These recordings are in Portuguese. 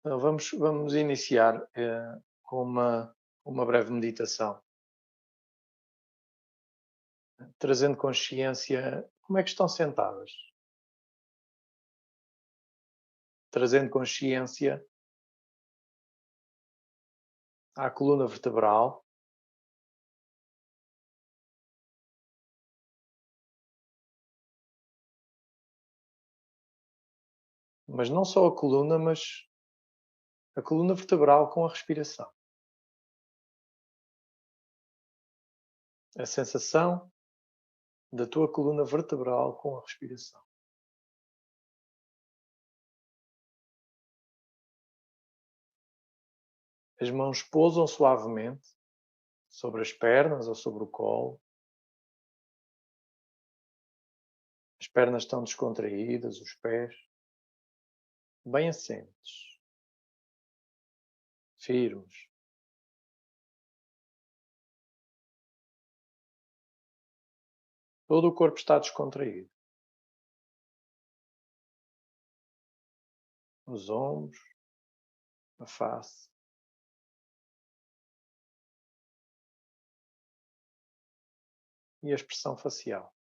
Então vamos iniciar com uma breve meditação, trazendo consciência. Como é que estão sentadas? Trazendo consciência à coluna vertebral, mas não só a coluna, mas a coluna vertebral com a respiração. A sensação da tua coluna vertebral com a respiração. As mãos pousam suavemente sobre as pernas ou sobre o colo. As pernas estão descontraídas, os pés bem assentes, firmes. Todo o corpo está descontraído. Os ombros, a face. E a expressão facial.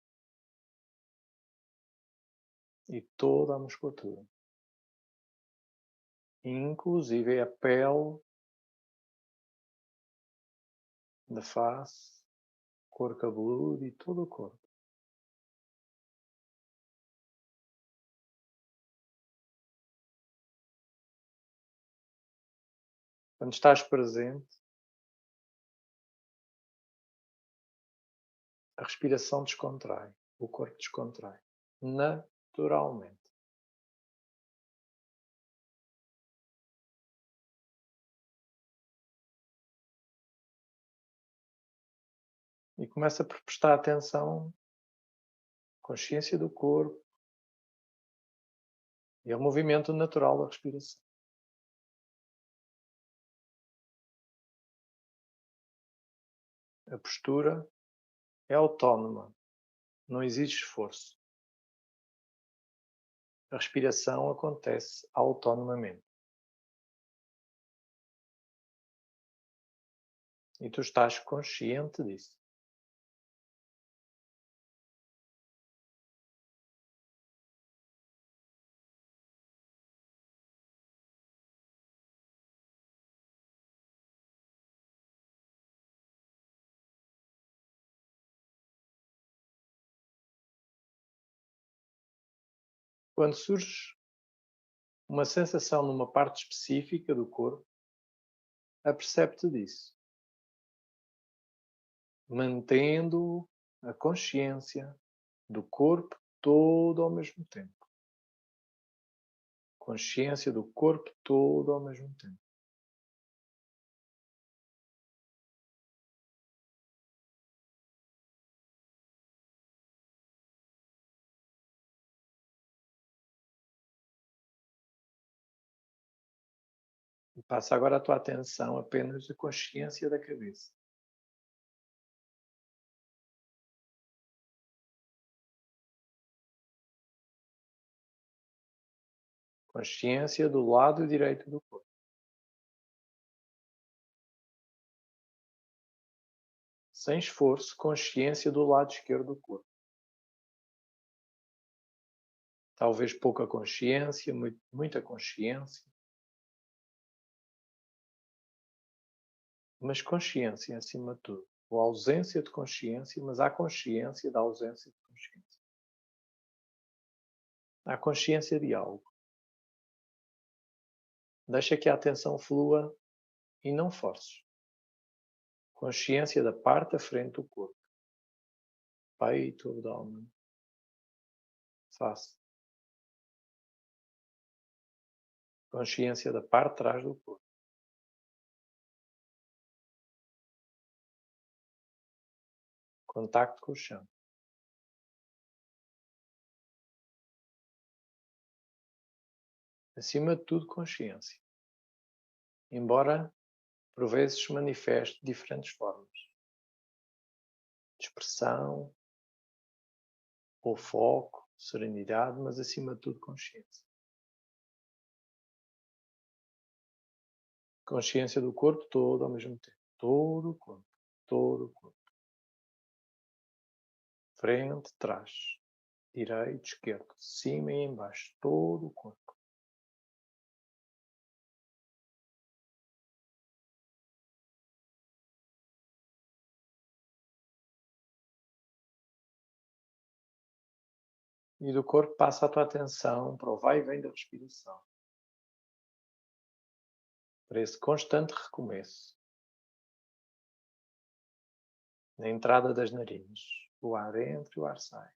E toda a musculatura. Inclusive a pele da face, couro cabeludo e todo o corpo. Quando estás presente, a respiração descontrai, o corpo descontrai, naturalmente. E começa por prestar atenção, consciência do corpo e ao movimento natural da respiração. A postura é autónoma, não exige esforço. A respiração acontece autonomamente. E tu estás consciente disso. Quando surge uma sensação numa parte específica do corpo, apercebe-te disso, mantendo a consciência do corpo todo ao mesmo tempo. Consciência do corpo todo ao mesmo tempo. E passa agora a tua atenção apenas à consciência da cabeça. Consciência do lado direito do corpo. Sem esforço, consciência do lado esquerdo do corpo. Talvez pouca consciência, muita consciência. Mas consciência acima de tudo. Ou ausência de consciência, mas há consciência da ausência de consciência. Há consciência de algo. Deixa que a atenção flua e não forces. Consciência da parte da frente do corpo. Peito, abdômen, face. Consciência da parte de trás do corpo. Contacto com o chão. Acima de tudo, consciência. Embora, por vezes, se manifeste de diferentes formas. De expressão, ou foco, serenidade, mas acima de tudo, consciência. Consciência do corpo todo ao mesmo tempo. Todo o corpo. Todo o corpo. Frente, trás. Direito, esquerdo. Cima e embaixo. Todo o corpo. E do corpo passa a tua atenção para o vai e vem da respiração. Para esse constante recomeço. Na entrada das narinas. O ar entra e o ar sai.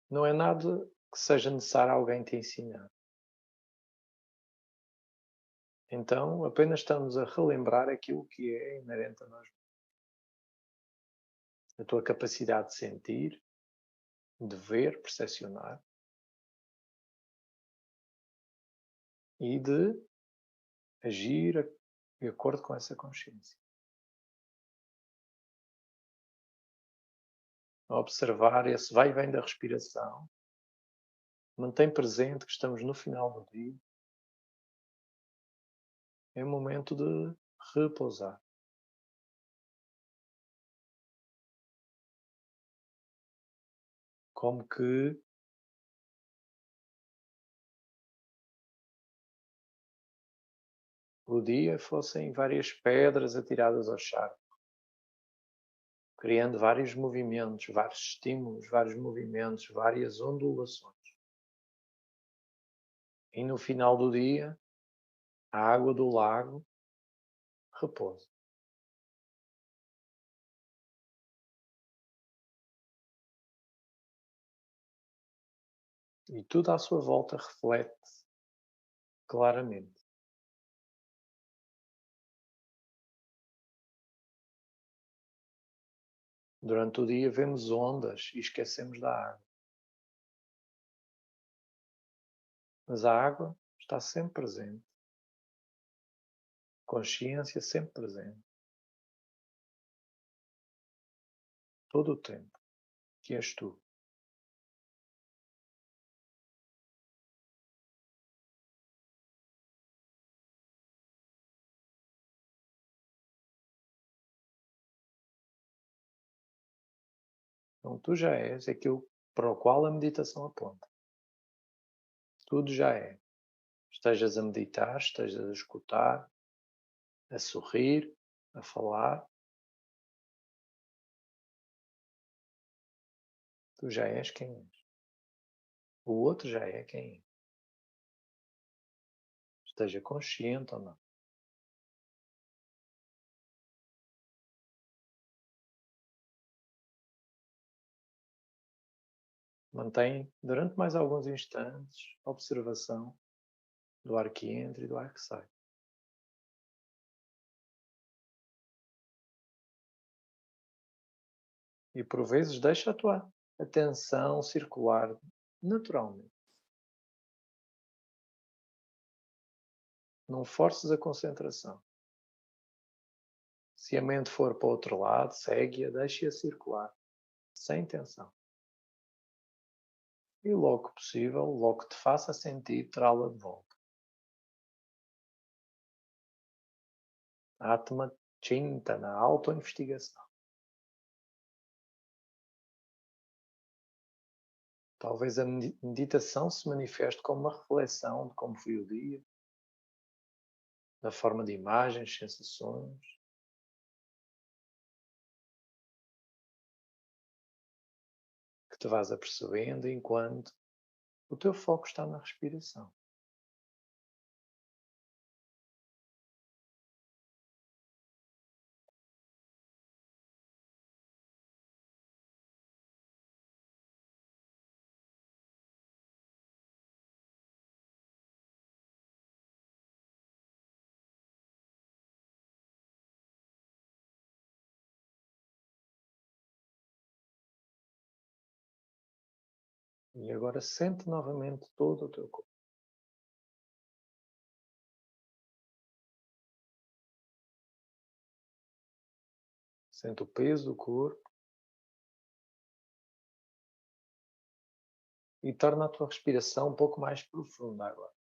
Não é nada que seja necessário alguém te ensinar. Então, apenas estamos a relembrar aquilo que é inerente a nós. A tua capacidade de sentir, de ver, percepcionar e de agir de acordo com essa consciência. A observar esse vai e vem da respiração. Mantém presente que estamos no final do dia. É o momento de repousar. Como que o dia fossem várias pedras atiradas ao charco, criando vários movimentos, vários estímulos, vários movimentos, várias ondulações. E no final do dia, a água do lago repousa. E tudo à sua volta reflete claramente. Durante o dia vemos ondas e esquecemos da água. Mas a água está sempre presente. Consciência sempre presente. Todo o tempo. Que és tu. Então tu já és aquilo para o qual a meditação aponta. Tudo já é. Estejas a meditar, estejas a escutar, a sorrir, a falar. Tu já és quem és. O outro já é quem é. Esteja consciente ou não. Mantém durante mais alguns instantes a observação do ar que entra e do ar que sai. E por vezes deixa a tua atenção circular naturalmente. Não forces a concentração. Se a mente for para o outro lado, segue-a, deixa-a circular, sem tensão. E logo que possível, logo que te faça sentir, trá-la de volta. Atma Chintana, auto-investigação. Talvez a meditação se manifeste como uma reflexão de como foi o dia, na forma de imagens, sensações. Que te vás apercebendo enquanto o teu foco está na respiração. E agora sente novamente todo o teu corpo. Sente o peso do corpo. e torna a tua respiração um pouco mais profunda agora.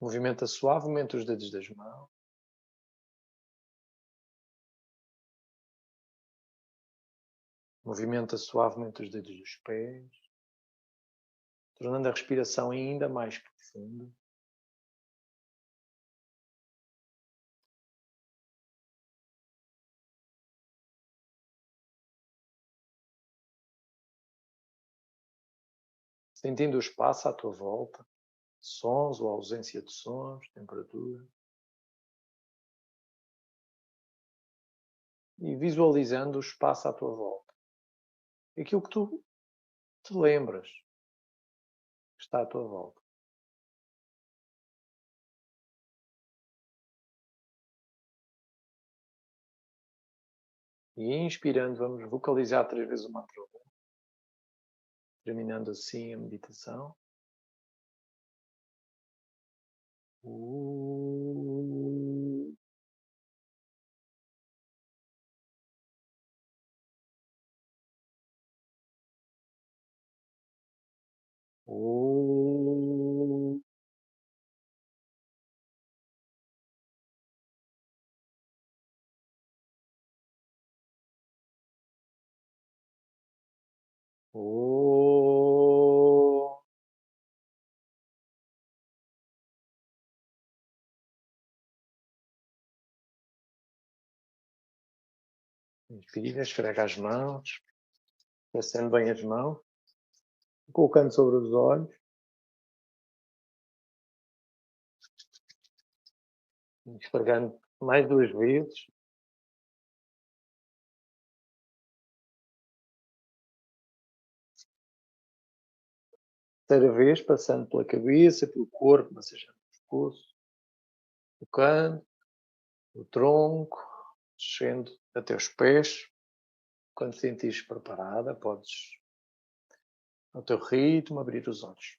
Movimenta suavemente os dedos das mãos. Movimenta suavemente os dedos dos pés, tornando a respiração ainda mais profunda. Sentindo o espaço à tua volta, sons ou ausência de sons, temperatura. E visualizando o espaço à tua volta. Aquilo que tu te lembras que está à tua volta. E inspirando, vamos vocalizar 3 vezes o mantra Om, terminando assim a meditação. Om. Om. Inspira, esfrega as mãos, acende bem as mãos, colocando sobre os olhos. Esfregando mais 2 vezes. Terceira vez, passando pela cabeça, pelo corpo, massageando o pescoço, tocando o tronco, descendo até os pés. Quando te sentires preparada, podes, ao teu ritmo, abrir os olhos.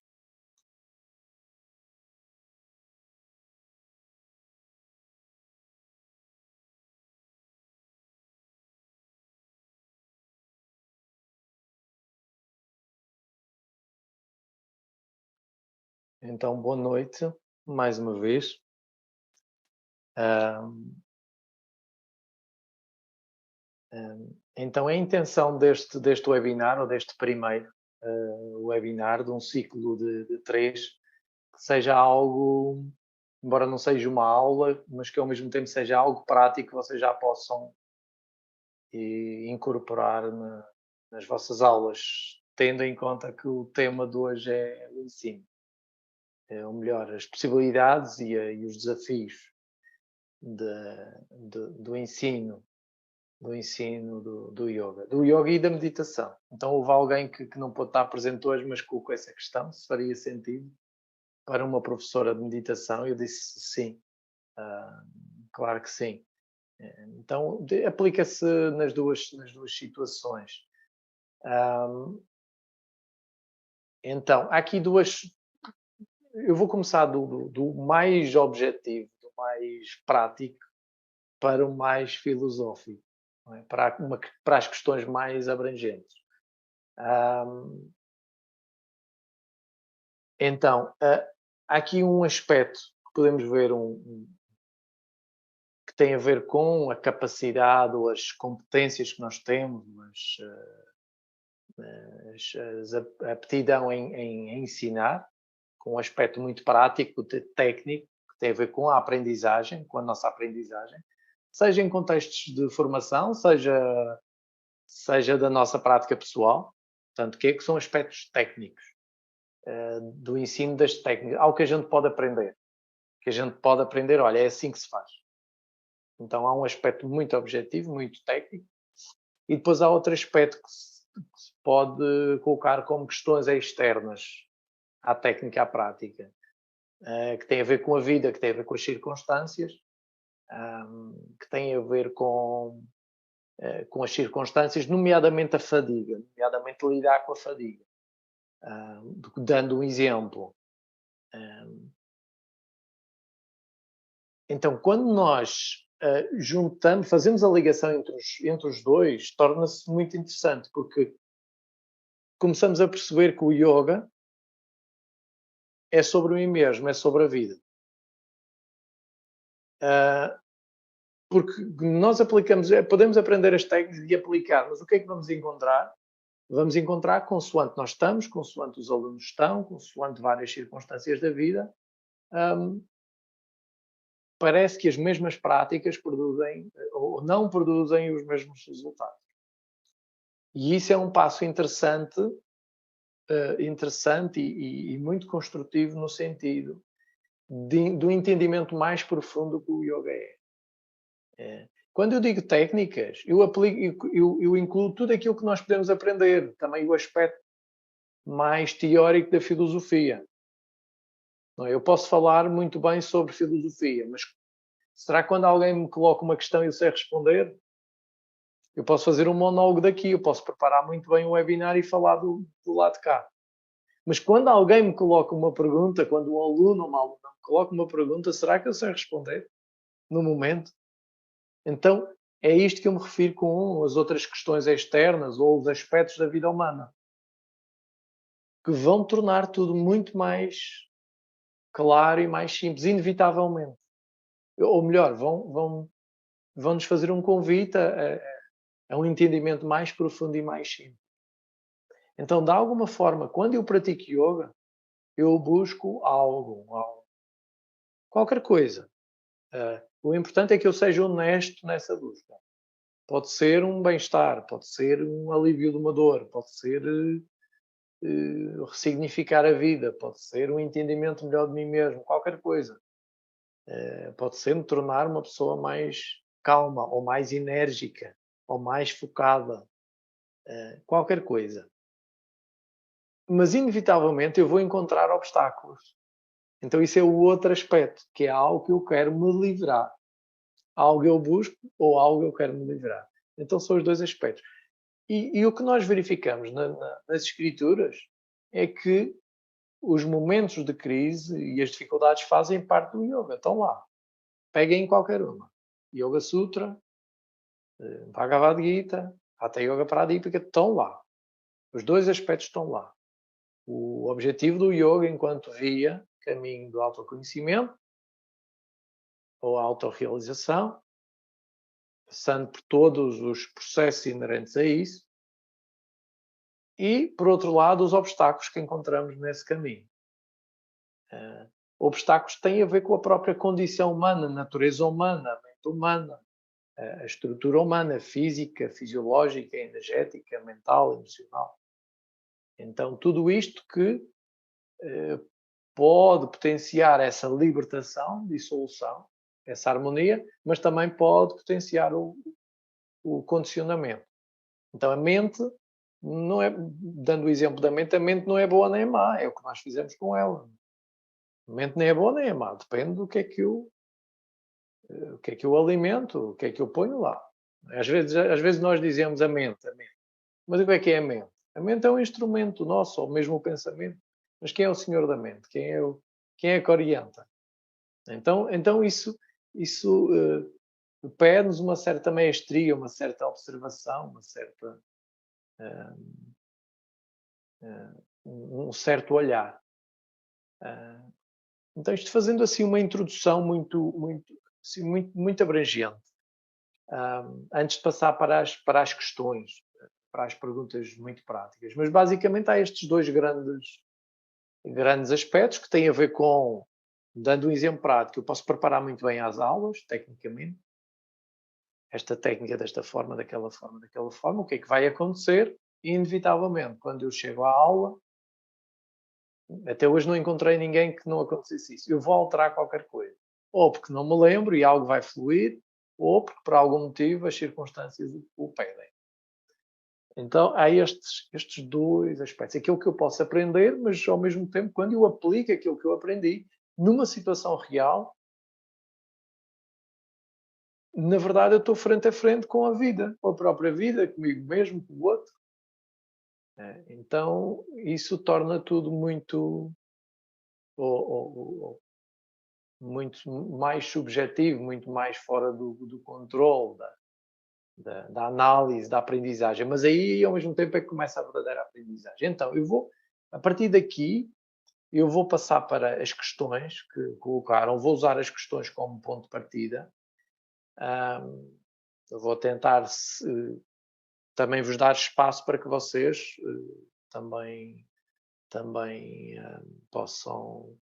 Então, boa noite, mais uma vez. Então, a intenção deste webinar, ou deste primeiro webinar, de um ciclo de 3, que seja algo, embora não seja uma aula, mas que ao mesmo tempo seja algo prático que vocês já possam incorporar nas vossas aulas, tendo em conta que o tema de hoje é o ensino. Ou melhor, as possibilidades e os desafios do ensino do yoga e da meditação. Então houve alguém que não pôde estar presente hoje, mas colocou essa questão, se faria sentido para uma professora de meditação. Eu disse sim, claro que sim. Então aplica-se nas duas situações. Então, há aqui duas. Eu vou começar do mais objetivo, do mais prático, para o mais filosófico, não é? Para as questões mais abrangentes. Então, há aqui um aspecto que podemos ver que tem a ver com a capacidade ou as competências que nós temos, a aptidão em ensinar, com um aspecto muito prático, técnico, que tem a ver com a aprendizagem, com a nossa aprendizagem, seja em contextos de formação, seja da nossa prática pessoal, portanto, que são aspectos técnicos do ensino das técnicas, algo que a gente pode aprender, olha, é assim que se faz. Então há um aspecto muito objetivo, muito técnico, e depois há outro aspecto que se pode colocar como questões externas à técnica, à prática, que tem a ver com a vida, que tem a ver com as circunstâncias, que tem a ver com as circunstâncias, nomeadamente a fadiga, nomeadamente lidar com a fadiga. Dando um exemplo, Então, quando nós juntamos, fazemos a ligação entre os dois, torna-se muito interessante, porque começamos a perceber que o yoga é sobre mim mesmo, é sobre a vida. Ah, porque nós aplicamos, podemos aprender as técnicas e aplicar, mas o que é que vamos encontrar? Vamos encontrar consoante nós estamos, consoante os alunos estão, consoante várias circunstâncias da vida, parece que as mesmas práticas produzem ou não produzem os mesmos resultados. E isso é um passo interessante, interessante e muito construtivo no sentido do entendimento mais profundo que o yoga é. Quando eu digo técnicas, eu aplico, eu incluo tudo aquilo que nós podemos aprender, também o aspecto mais teórico da filosofia. Eu posso falar muito bem sobre filosofia, mas será que quando alguém me coloca uma questão eu sei responder? Eu posso fazer um monólogo daqui, eu posso preparar muito bem um webinar e falar do lado de cá. Mas quando alguém me coloca uma pergunta, quando um aluno ou uma aluna me coloca uma pergunta, será que eu sei responder no momento? Então, é isto que eu me refiro com as outras questões externas ou os aspectos da vida humana, que vão tornar tudo muito mais claro e mais simples, inevitavelmente. Ou melhor, vão nos fazer um convite a um entendimento mais profundo e mais simples. Então, de alguma forma, quando eu pratico yoga, eu busco algo, qualquer coisa. O importante é que eu seja honesto nessa busca. Pode ser um bem-estar, pode ser um alívio de uma dor, pode ser ressignificar a vida, pode ser um entendimento melhor de mim mesmo, qualquer coisa. Pode ser me tornar uma pessoa mais calma, ou mais enérgica, ou mais focada, qualquer coisa. Mas, inevitavelmente, eu vou encontrar obstáculos. Então, isso é o outro aspecto, que é algo que eu quero me livrar. Algo eu busco ou algo eu quero me livrar. Então, são os dois aspectos. E o que nós verificamos nas escrituras é que os momentos de crise e as dificuldades fazem parte do yoga. Estão lá. Peguem em qualquer uma. Yoga Sutra, Bhagavad Gita, Hatha Yoga Pradipika, estão lá. Os dois aspectos estão lá. O objetivo do yoga enquanto via, caminho do autoconhecimento ou autorrealização, passando por todos os processos inerentes a isso, e, por outro lado, os obstáculos que encontramos nesse caminho. Obstáculos que têm a ver com a própria condição humana, natureza humana, a mente humana, a estrutura humana, física, fisiológica, energética, mental, emocional. Então, tudo isto que pode potenciar essa libertação, dissolução, essa harmonia, mas também pode potenciar o condicionamento. Então, a mente não é, dando o exemplo da mente, a mente não é boa nem má, é o que nós fizemos com ela. A mente nem é boa nem é má, depende do que é que eu alimento, o que é que eu ponho lá. Às vezes nós dizemos a mente, mas o que é a mente? A mente é um instrumento nosso, ou mesmo o pensamento. Mas quem é o senhor da mente? Quem é que orienta? Então isso pede-nos uma certa maestria, uma certa observação, uma certa, um certo olhar. Então, isto fazendo assim uma introdução assim, muito abrangente, antes de passar para as questões, para as perguntas muito práticas. Mas basicamente há estes dois grandes aspectos que têm a ver com, dando um exemplo prático, eu posso preparar muito bem as aulas, tecnicamente, esta técnica desta forma, daquela forma, o que é que vai acontecer? Inevitavelmente, quando eu chego à aula, até hoje não encontrei ninguém que não acontecesse isso. Eu vou alterar qualquer coisa. Ou porque não me lembro e algo vai fluir, ou porque por algum motivo as circunstâncias o pedem. Então há estes dois aspectos. Aquilo que eu posso aprender, mas ao mesmo tempo, quando eu aplico aquilo que eu aprendi numa situação real, na verdade eu estou frente a frente com a vida, com a própria vida, comigo mesmo, com o outro. Então isso torna tudo muito, ou muito mais subjetivo, muito mais fora do controle, da análise, da aprendizagem. Mas aí, ao mesmo tempo, é que começa a verdadeira aprendizagem. Então, a partir daqui, eu vou passar para as questões que colocaram, vou usar as questões como ponto de partida. Eu vou tentar também vos dar espaço para que vocês também possam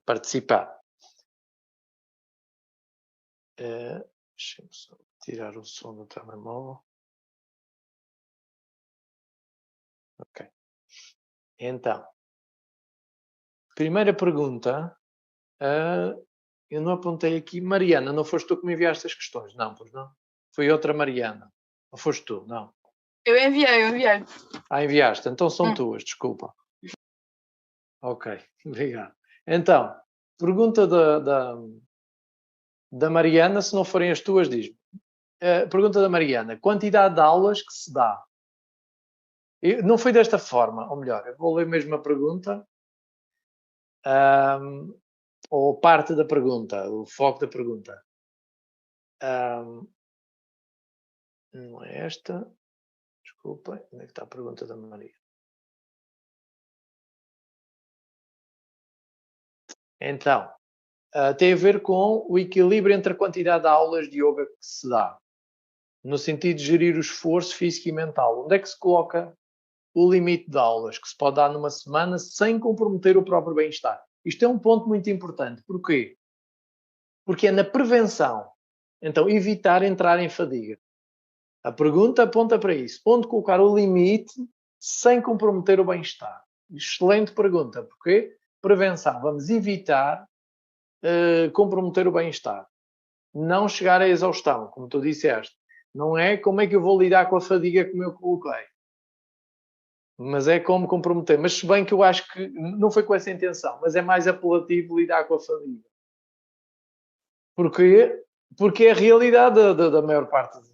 participar. Deixa-me só tirar o som do telemóvel. Ok. Então, primeira pergunta. Eu não apontei aqui. Mariana, não foste tu que me enviaste as questões? Não, pois não? Foi outra Mariana. Ou foste tu? Não. Eu enviei. Enviaste. Então são tuas, desculpa. Ok, obrigado. Então, pergunta da Mariana, se não forem as tuas, diz-me. Pergunta da Mariana, quantidade de aulas que se dá? Não foi desta forma, ou melhor, eu vou ler mesmo a pergunta, ou parte da pergunta, o foco da pergunta. Não é esta. Desculpem, onde é que está a pergunta da Maria? Então, tem a ver com o equilíbrio entre a quantidade de aulas de yoga que se dá, no sentido de gerir o esforço físico e mental. Onde é que se coloca o limite de aulas que se pode dar numa semana sem comprometer o próprio bem-estar? Isto é um ponto muito importante. Porquê? Porque é na prevenção. Então, evitar entrar em fadiga. A pergunta aponta para isso. Onde colocar o limite sem comprometer o bem-estar? Excelente pergunta. Porquê? Prevenção. Vamos evitar comprometer o bem-estar. Não chegar à exaustão, como tu disseste. Não é como é que eu vou lidar com a fadiga como eu coloquei. Mas é como comprometer. Mas se bem que eu acho que não foi com essa intenção, mas é mais apelativo lidar com a fadiga. Porquê? Porque é a realidade da maior parte de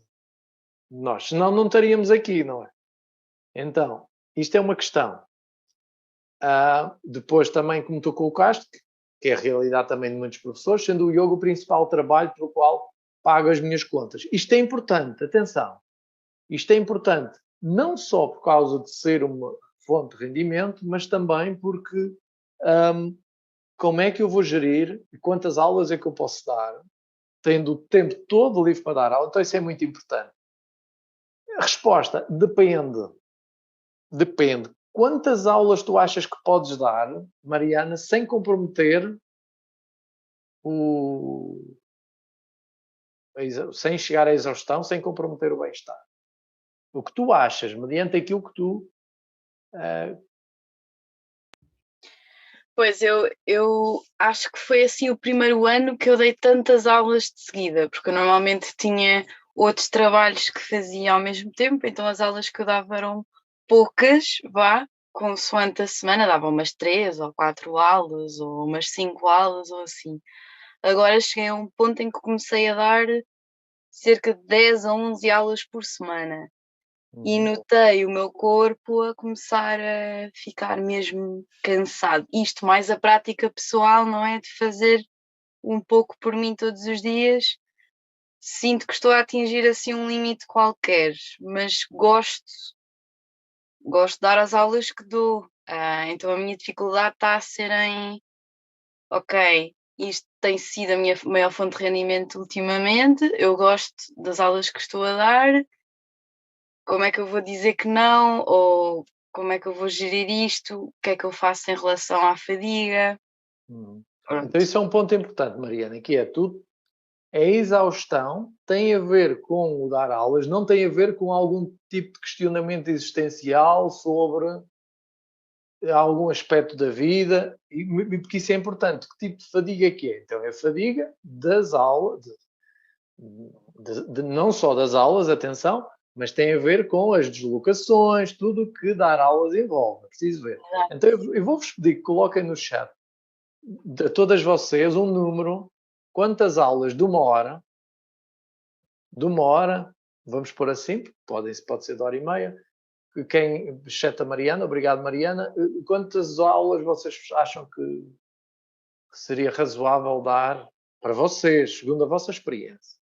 nós. Senão não estaríamos aqui, não é? Então, isto é uma questão. Depois também, como tu colocaste, que é a realidade também de muitos professores, sendo o yoga o principal trabalho pelo qual pago as minhas contas. Isto é importante, atenção. Isto é importante não só por causa de ser uma fonte de rendimento, mas também porque como é que eu vou gerir e quantas aulas é que eu posso dar, tendo o tempo todo livre para dar aula. Então isso é muito importante. A resposta depende. Depende. Quantas aulas tu achas que podes dar, Mariana, sem comprometer sem chegar à exaustão, sem comprometer o bem-estar? O que tu achas, mediante aquilo que tu... Pois, eu acho que foi assim o primeiro ano que eu dei tantas aulas de seguida, porque eu normalmente tinha outros trabalhos que fazia ao mesmo tempo, então as aulas que eu dava eram poucas, consoante a semana, dava umas 3 ou 4 aulas, ou umas 5 aulas, ou assim. Agora cheguei a um ponto em que comecei a dar cerca de 10 a 11 aulas por semana. E notei o meu corpo a começar a ficar mesmo cansado. Isto mais a prática pessoal, não é? De fazer um pouco por mim todos os dias. Sinto que estou a atingir assim um limite qualquer, mas gosto de dar as aulas que dou. Então a minha dificuldade está a ser ok, isto tem sido a minha maior fonte de rendimento ultimamente, eu gosto das aulas que estou a dar. Como é que eu vou dizer que não? Ou como é que eu vou gerir isto? O que é que eu faço em relação à fadiga? Então isso é um ponto importante, Mariana, que é a exaustão tem a ver com o dar aulas, não tem a ver com algum tipo de questionamento existencial sobre algum aspecto da vida, porque isso é importante. Que tipo de fadiga é que é? Então é a fadiga das aulas, não só das aulas, atenção, mas tem a ver com as deslocações, tudo o que dar aulas envolve. Preciso ver. Então eu vou-vos pedir que coloquem no chat de todas vocês um número, quantas aulas de uma hora, vamos pôr assim, pode ser de hora e meia. Quem, exceto a Mariana, obrigado Mariana, quantas aulas vocês acham que que seria razoável dar para vocês, segundo a vossa experiência,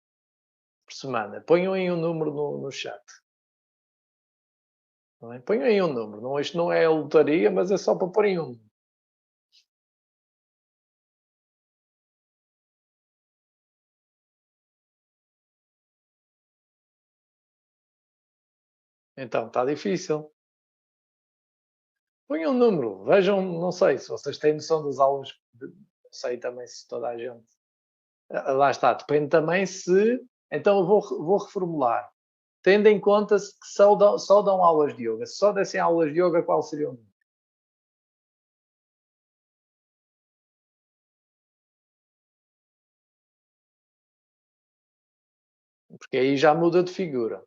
por semana? Ponham aí um número no chat. Não é? Ponham aí um número. Não, isto não é a lotaria, mas é só para porem um. Então, está difícil. Ponham um número. Vejam, não sei, se vocês têm noção das aulas. Não sei também se toda a gente. Lá está. Depende também se... Então, eu vou reformular. Tendo em conta que só dão aulas de yoga. Se só dessem aulas de yoga, qual seria o número? Porque aí já muda de figura.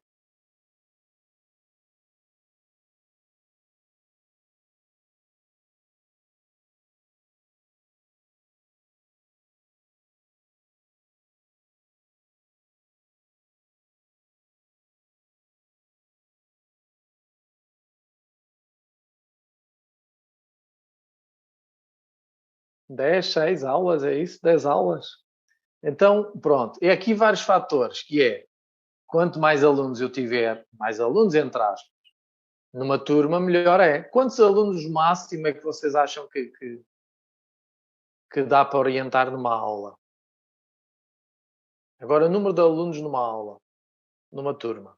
Dez, 6 aulas, é isso? 10 aulas? Então, pronto. E aqui vários fatores, que é, quanto mais alunos eu tiver, mais alunos entre aspas, numa turma, melhor é. Quantos alunos máximo é que vocês acham que dá para orientar numa aula? Agora, número de alunos numa aula, numa turma.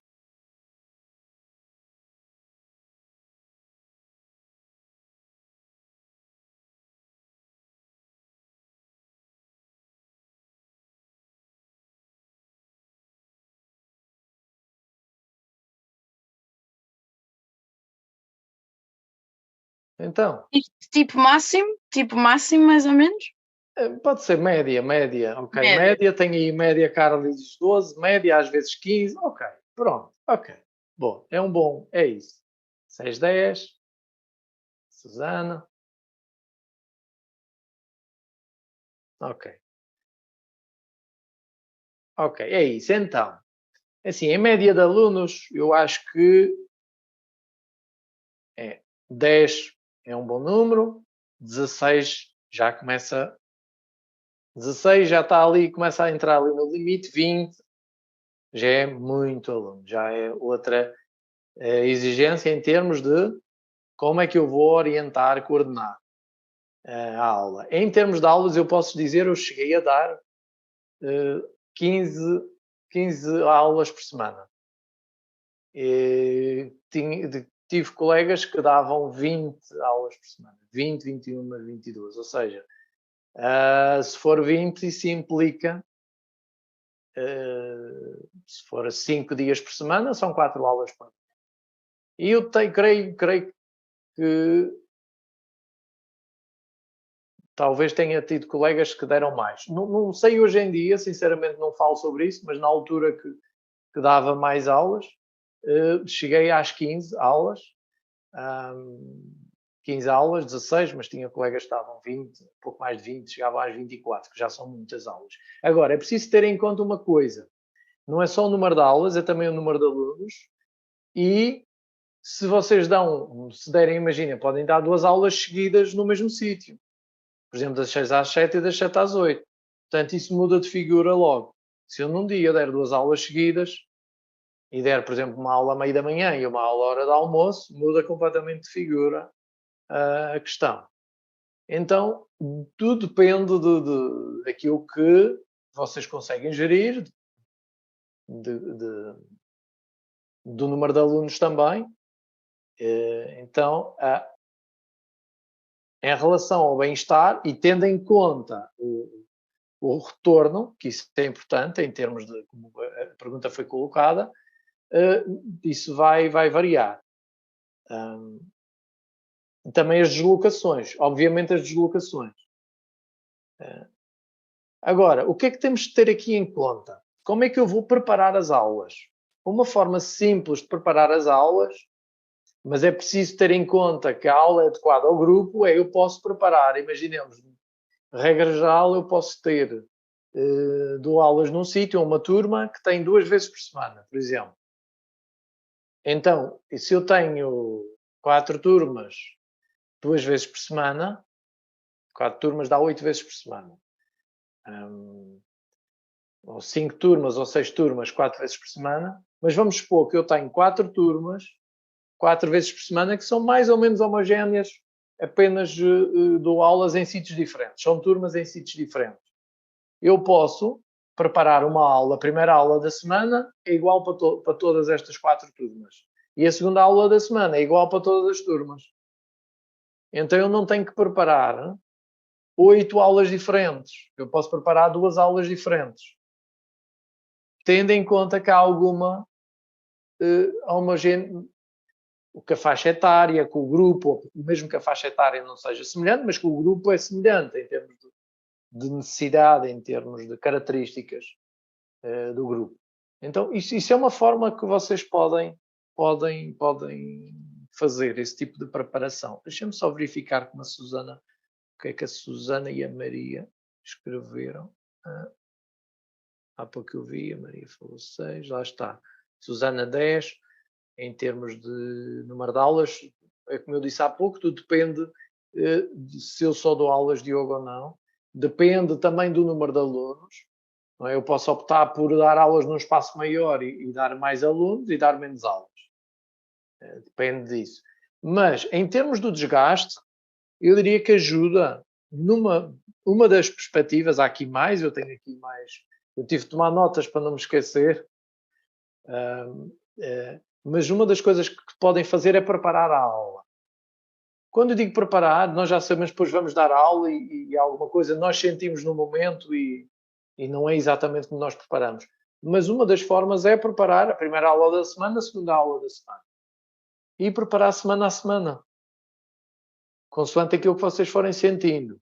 Então, Tipo máximo mais ou menos? pode ser média. Ok, Média. tem aí média, Carla diz 12, média às vezes 15. Ok, pronto, ok. Bom, é isso. 6, 10. Susana. Ok. Ok, é isso. Então, assim, em média de alunos, eu acho que 10 é um bom número, 16 já começa. 16 já está ali, começa a entrar ali no limite, 20 já é muito aluno, já é outra exigência em termos de como é que eu vou orientar, coordenar a aula. Em termos de aulas, eu posso dizer, eu cheguei a dar 15 aulas por semana. Tive colegas que davam 20 aulas por semana, 20, 21, 22, ou seja, se for 20, isso implica, se for 5 dias por semana, são 4 aulas por dia. E eu creio que talvez tenha tido colegas que deram mais. Não sei hoje em dia, sinceramente não falo sobre isso, mas na altura que dava mais aulas, cheguei às 15 aulas, 15 aulas, 16, mas tinha colegas que estavam 20, um pouco mais de 20, chegavam às 24, que já são muitas aulas. Agora, é preciso ter em conta uma coisa, não é só o número de aulas, é também o número de alunos, e se vocês se derem, imagina, podem dar 2 aulas seguidas no mesmo sítio. Por exemplo, das 6 às 7 e das 7 às 8. Portanto, isso muda de figura logo. Se eu num dia der 2 aulas seguidas e der, por exemplo, uma aula à meia da manhã e uma aula à hora de almoço, muda completamente de figura a questão. Então, tudo depende daquilo que vocês conseguem gerir, do número de alunos também. Então, em relação ao bem-estar e tendo em conta o retorno, que isso é importante em termos de como a pergunta foi colocada, isso vai variar. Também as deslocações, obviamente as deslocações. Agora, o que é que temos de ter aqui em conta? Como é que eu vou preparar as aulas? Uma forma simples de preparar as aulas, mas é preciso ter em conta que a aula é adequada ao grupo, eu posso preparar, imaginemos, regra geral, eu posso ter dou aulas num sítio, uma turma, que tem 2 vezes por semana, por exemplo. Então, se eu tenho 4 turmas 2 vezes por semana, 4 turmas dá 8 vezes por semana. Ou 5 turmas ou 6 turmas, 4 vezes por semana. Mas vamos supor que eu tenho 4 turmas, 4 vezes por semana, que são mais ou menos homogéneas, apenas dou aulas em sítios diferentes. São turmas em sítios diferentes. Eu posso preparar uma aula, a primeira aula da semana é igual para todas estas 4 turmas. E a segunda aula da semana é igual para todas as turmas. Então eu não tenho que preparar 8 aulas diferentes. Eu posso preparar 2 aulas diferentes. Tendo em conta que há alguma homogénea, que a faixa etária, que o grupo, mesmo que a faixa etária não seja semelhante, mas que o grupo é semelhante em termos de necessidade, em termos de características do grupo. Então, isso é uma forma que vocês podem fazer, esse tipo de preparação. Deixa-me só verificar com a Susana, o que é que a Susana e a Maria escreveram. Há pouco eu vi, a Maria falou 6, lá está. Susana 10, em termos de número de aulas, é como eu disse há pouco, tudo depende de se eu só dou aulas de yoga ou não. Depende também do número de alunos. Não é? Eu posso optar por dar aulas num espaço maior e dar mais alunos e dar menos aulas. Depende disso. Mas, em termos do desgaste, eu diria que ajuda uma das perspectivas, há aqui mais, eu tenho aqui mais, eu tive de tomar notas para não me esquecer, mas uma das coisas que podem fazer é preparar a aula. Quando eu digo preparar, nós já sabemos, depois vamos dar aula e alguma coisa nós sentimos no momento e não é exatamente como nós preparamos. Mas uma das formas é preparar a primeira aula da semana, a segunda aula da semana. E preparar semana a semana. Consoante aquilo que vocês forem sentindo.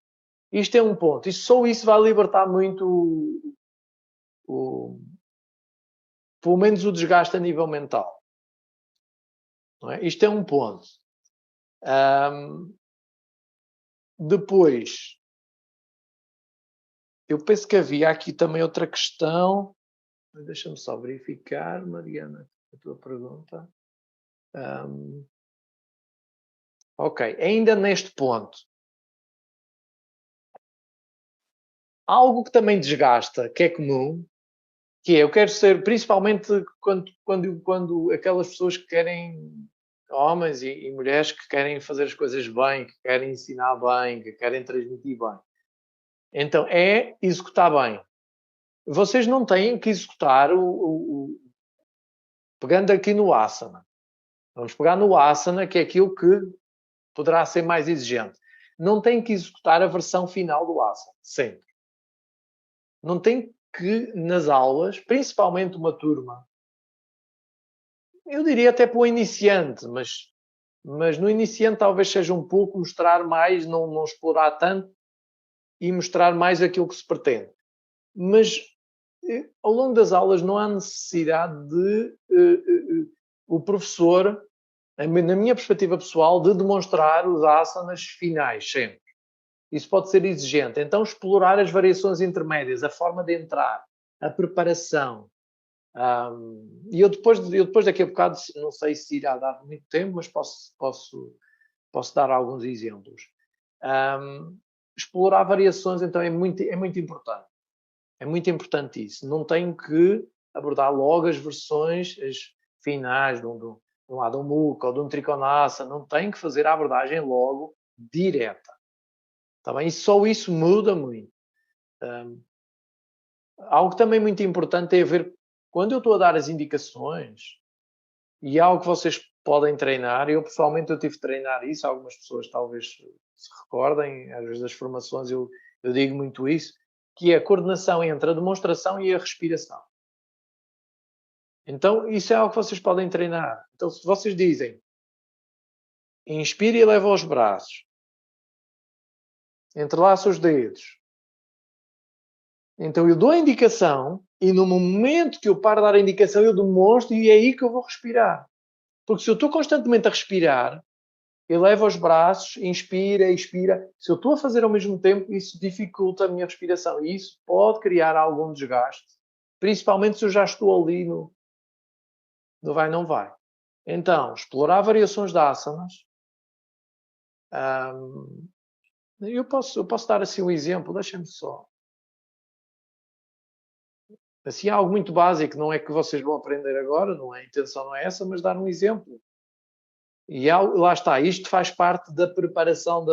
Isto é um ponto. E só isso vai libertar muito pelo menos o desgaste a nível mental. Não é? Isto é um ponto. Depois, eu penso que havia aqui também outra questão. Deixa-me só verificar, Mariana, a tua pergunta. Ok, ainda neste ponto. Algo que também desgasta, que é comum, que é, eu quero ser, principalmente quando aquelas pessoas que querem, homens e mulheres que querem fazer as coisas bem, que querem ensinar bem, que querem transmitir bem. Então, é executar bem. Vocês não têm que executar pegando aqui no asana. Vamos pegar no asana, que é aquilo que poderá ser mais exigente. Não têm que executar a versão final do asana, sempre. Não tem que, nas aulas, principalmente uma turma, eu diria até para o iniciante, mas no iniciante talvez seja um pouco mostrar mais, não explorar tanto e mostrar mais aquilo que se pretende. Mas ao longo das aulas não há necessidade de o professor, na minha perspectiva pessoal, de demonstrar os asanas finais sempre. Isso pode ser exigente. Então, explorar as variações intermédias, a forma de entrar, a preparação. E eu depois daqui a bocado, não sei se irá dar muito tempo, mas posso dar alguns exemplos. Explorar variações, então, é muito importante. É muito importante isso. Não tenho que abordar logo as versões as finais de um Adho Mukha ou de um Trikonasa. Não tenho que fazer a abordagem logo direta. Tá bem? E só isso muda muito. Algo também muito importante é ver, quando eu estou a dar as indicações, e algo que vocês podem treinar, eu pessoalmente eu tive de treinar isso, algumas pessoas talvez se recordem, às vezes das formações eu digo muito isso, que é a coordenação entre a demonstração e a respiração. Então, isso é algo que vocês podem treinar. Então, se vocês dizem, inspire e leva os braços, entrelaça os dedos. Então, eu dou a indicação e no momento que eu paro de dar a indicação, eu demonstro e é aí que eu vou respirar. Porque se eu estou constantemente a respirar, eu levo os braços, inspira, expira. Se eu estou a fazer ao mesmo tempo, isso dificulta a minha respiração. E isso pode criar algum desgaste. Principalmente se eu já estou ali no vai, não vai. Então, explorar variações de asanas. Eu posso dar assim um exemplo, deixem-me só. Assim, algo muito básico, não é que vocês vão aprender agora, não é? A intenção não é essa, mas dar um exemplo. E lá está, isto faz parte da preparação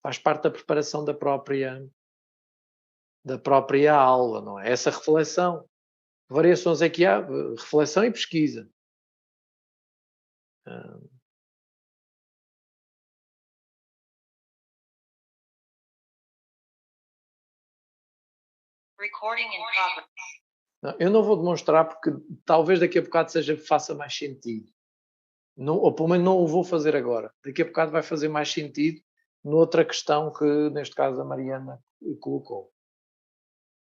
faz parte da preparação da própria aula, não é? Essa reflexão. Que variações é que há? Reflexão e pesquisa. Não, eu não vou demonstrar porque talvez daqui a bocado faça mais sentido. Não, ou pelo menos não o vou fazer agora. Daqui a bocado vai fazer mais sentido noutra questão que, neste caso, a Mariana colocou.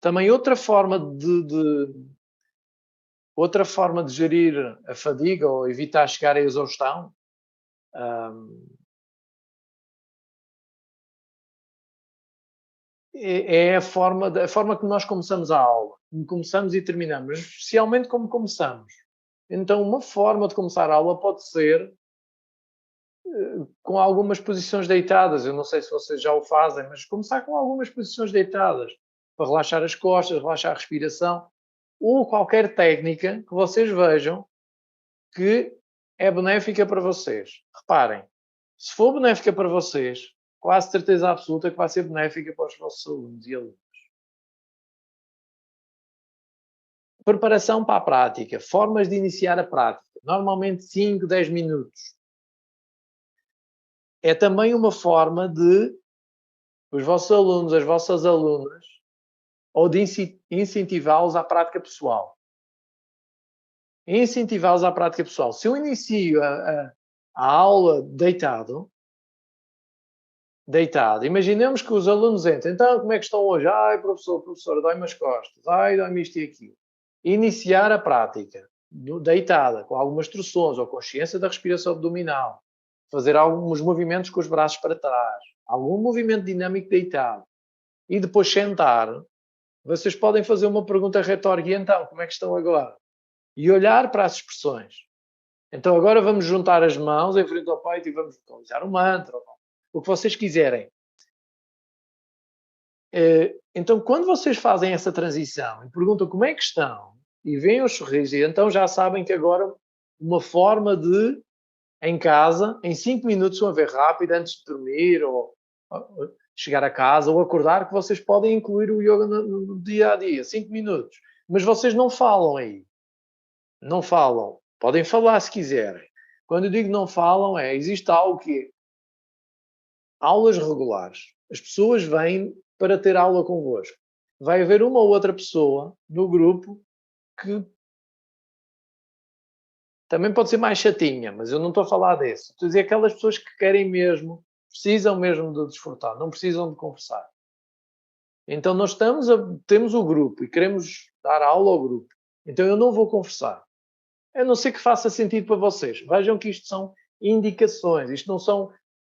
Também outra forma de gerir a fadiga ou evitar chegar à exaustão é a forma que nós começamos a aula. Como começamos e terminamos, especialmente como começamos. Então, uma forma de começar a aula pode ser com algumas posições deitadas. Eu não sei se vocês já o fazem, mas começar com algumas posições deitadas para relaxar as costas, relaxar a respiração, ou qualquer técnica que vocês vejam que é benéfica para vocês. Reparem, se for benéfica para vocês, quase certeza absoluta que vai ser benéfica para os vossos alunos e alunas. Preparação para a prática, formas de iniciar a prática, normalmente 5, 10 minutos. É também uma forma de os vossos alunos, as vossas alunas, ou de incentivá-los à prática pessoal. Incentivá-los à prática pessoal. Se eu inicio a aula deitado, imaginemos que os alunos entram. Então, como é que estão hoje? Ai, professor, dói-me as costas. Ai, dói-me isto e aquilo. Iniciar a prática deitada, com algumas instruções ou consciência da respiração abdominal. Fazer alguns movimentos com os braços para trás. Algum movimento dinâmico deitado. E depois sentar. Vocês podem fazer uma pergunta retórica. E então, como é que estão agora? E olhar para as expressões. Então agora vamos juntar as mãos em frente ao peito e vamos vocalizar um mantra. O que vocês quiserem. Então, quando vocês fazem essa transição e perguntam como é que estão e veem os sorrisos, então já sabem que agora uma forma de, em casa, em 5 minutos, vão ver rápido, antes de dormir ou chegar a casa ou acordar, que vocês podem incluir o yoga no dia a dia, 5 minutos. Mas vocês não falam aí. Não falam. Podem falar se quiserem. Quando eu digo não falam, existe algo que é aulas regulares. As pessoas vêm para ter aula convosco. Vai haver uma ou outra pessoa no grupo que também pode ser mais chatinha, mas eu não estou a falar desse. Estou a dizer aquelas pessoas que querem mesmo, precisam mesmo de desfrutar, não precisam de conversar. Então nós temos o grupo e queremos dar aula ao grupo. Então eu não vou conversar. A não ser que faça sentido para vocês. Vejam que isto são indicações, isto não são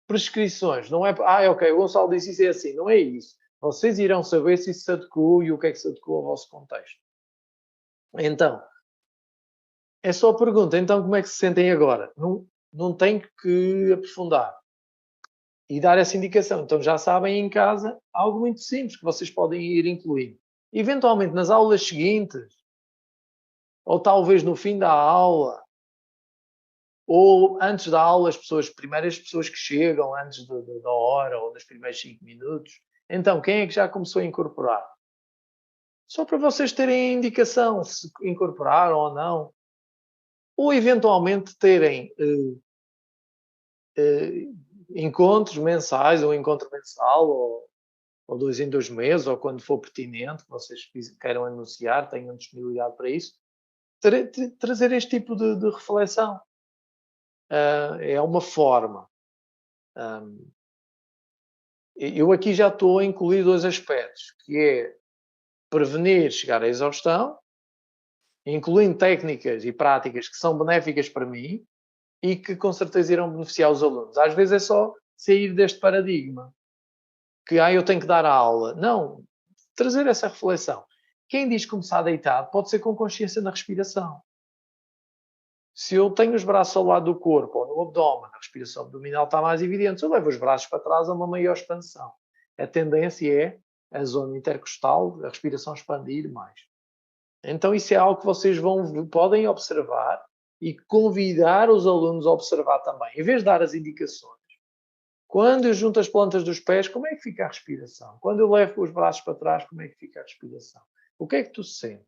prescrições. Não é, ok, o Gonçalo disse isso é assim. Não é isso. Vocês irão saber se isso se adequou e o que é que se adequou ao vosso contexto. Então, é só a pergunta. Então, como é que se sentem agora? Não tem que aprofundar. E dar essa indicação. Então, já sabem em casa algo muito simples que vocês podem ir incluindo. Eventualmente, nas aulas seguintes, ou talvez no fim da aula, ou antes da aula, as primeiras pessoas que chegam antes da hora ou nos primeiros 5 minutos. Então, quem é que já começou a incorporar? Só para vocês terem indicação se incorporaram ou não. Ou eventualmente terem encontros mensais, ou encontro mensal, ou 2 em 2 meses, ou quando for pertinente, vocês queiram anunciar, tenham disponibilidade para isso. Trazer este tipo de reflexão. É uma forma. Eu aqui já estou a incluir 2 aspectos, que é prevenir chegar à exaustão, incluindo técnicas e práticas que são benéficas para mim e que com certeza irão beneficiar os alunos. Às vezes é só sair deste paradigma, que eu tenho que dar a aula. Não, trazer essa reflexão. Quem diz começar deitado pode ser com consciência na respiração. Se eu tenho os braços ao lado do corpo ou no abdômen, a respiração abdominal está mais evidente. Se eu levo os braços para trás, há uma maior expansão. A tendência é a zona intercostal, a respiração expandir mais. Então isso é algo que vocês podem observar e convidar os alunos a observar também. Em vez de dar as indicações, quando eu junto as plantas dos pés, como é que fica a respiração? Quando eu levo os braços para trás, como é que fica a respiração? O que é que tu sentes?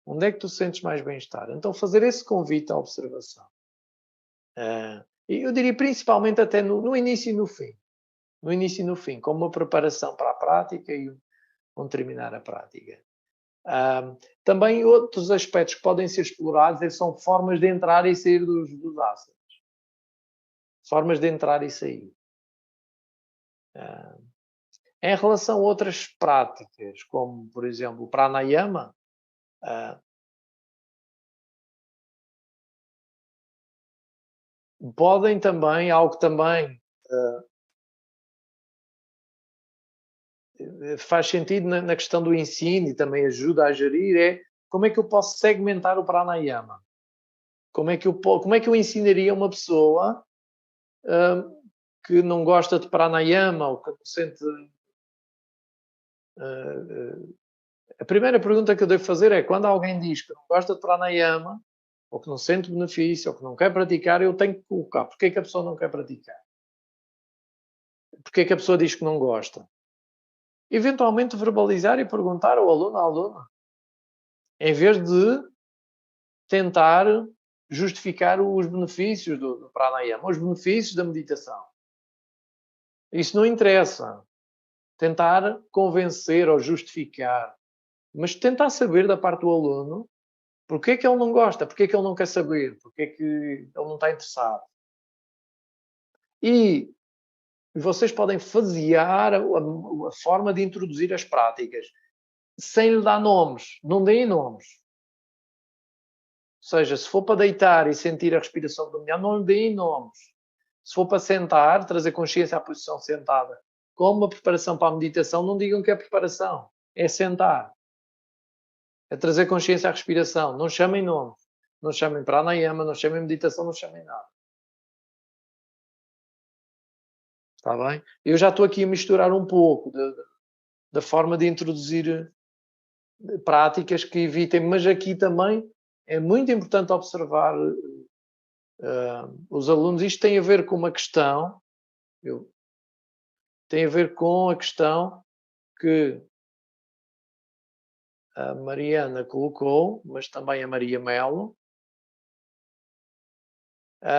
Onde é que tu sentes mais bem-estar? Então fazer esse convite à observação. Eu diria principalmente até no início e no fim. No início e no fim, como uma preparação para a prática e onde terminar a prática. Também outros aspectos que podem ser explorados são formas de entrar e sair dos asanas. Formas de entrar e sair. Em relação a outras práticas, como, por exemplo, o pranayama, podem também, algo também faz sentido na questão do ensino e também ajuda a gerir, é como é que eu posso segmentar o pranayama? Como é que eu ensinaria uma pessoa que não gosta de pranayama ou que não sente... A primeira pergunta que eu devo fazer é, quando alguém diz que não gosta de pranayama, ou que não sente benefício, ou que não quer praticar, eu tenho que colocar. Porquê que a pessoa não quer praticar? Porquê que a pessoa diz que não gosta? Eventualmente verbalizar e perguntar ao aluno, à aluna, em vez de tentar justificar os benefícios do pranayama, os benefícios da meditação. Isso não interessa. Tentar convencer ou justificar, mas tentar saber da parte do aluno porque é que ele não gosta, porque é que ele não quer saber, porque é que ele não está interessado. E vocês podem fasear a forma de introduzir as práticas sem lhe dar nomes. Não deem nomes. Ou seja, se for para deitar e sentir a respiração abdominal, não lhe deem nomes. Se for para sentar, trazer consciência à posição sentada, como uma preparação para a meditação, não digam que é preparação. É sentar. É trazer consciência à respiração. Não chamem nomes. Não chamem pranayama, não chamem meditação, não chamem nada. Está bem? Eu já estou aqui a misturar um pouco da forma de introduzir práticas que evitem, mas aqui também é muito importante observar os alunos. Isto tem a ver com uma questão, tem a ver com a questão que a Mariana colocou, mas também a Maria Melo,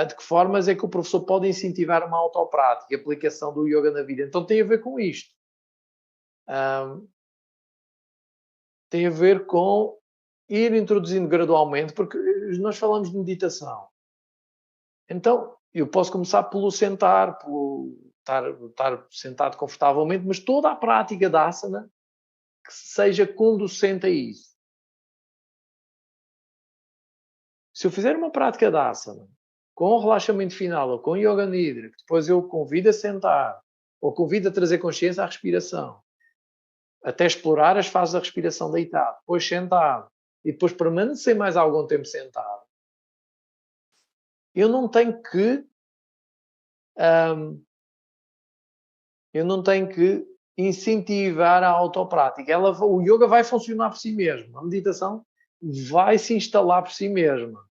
de que formas é que o professor pode incentivar uma autoprática, a aplicação do yoga na vida. Então tem a ver com isto. Tem a ver com ir introduzindo gradualmente, porque nós falamos de meditação. Então, eu posso começar pelo sentar, pelo estar sentado confortavelmente, mas toda a prática da asana que seja conducente a isso. Se eu fizer uma prática da asana com relaxamento final ou com yoga nidra, que depois eu convido a sentar ou convido a trazer consciência à respiração, até explorar as fases da respiração deitado, depois sentado e depois permanecer mais algum tempo sentado, eu não tenho que incentivar a autoprática. O yoga vai funcionar por si mesmo. A meditação vai se instalar por si mesma.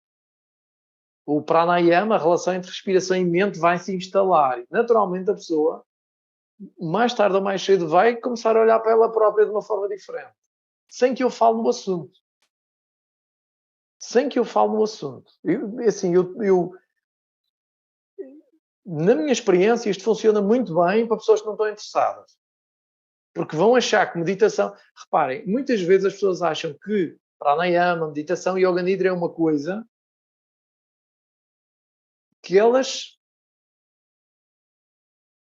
O pranayama, a relação entre respiração e mente, vai se instalar. Naturalmente, a pessoa, mais tarde ou mais cedo, vai começar a olhar para ela própria de uma forma diferente. Sem que eu fale no assunto. Na minha experiência, isto funciona muito bem para pessoas que não estão interessadas. Porque vão achar que meditação... Reparem, muitas vezes as pessoas acham que pranayama, meditação e yoga nidra é uma coisa que elas...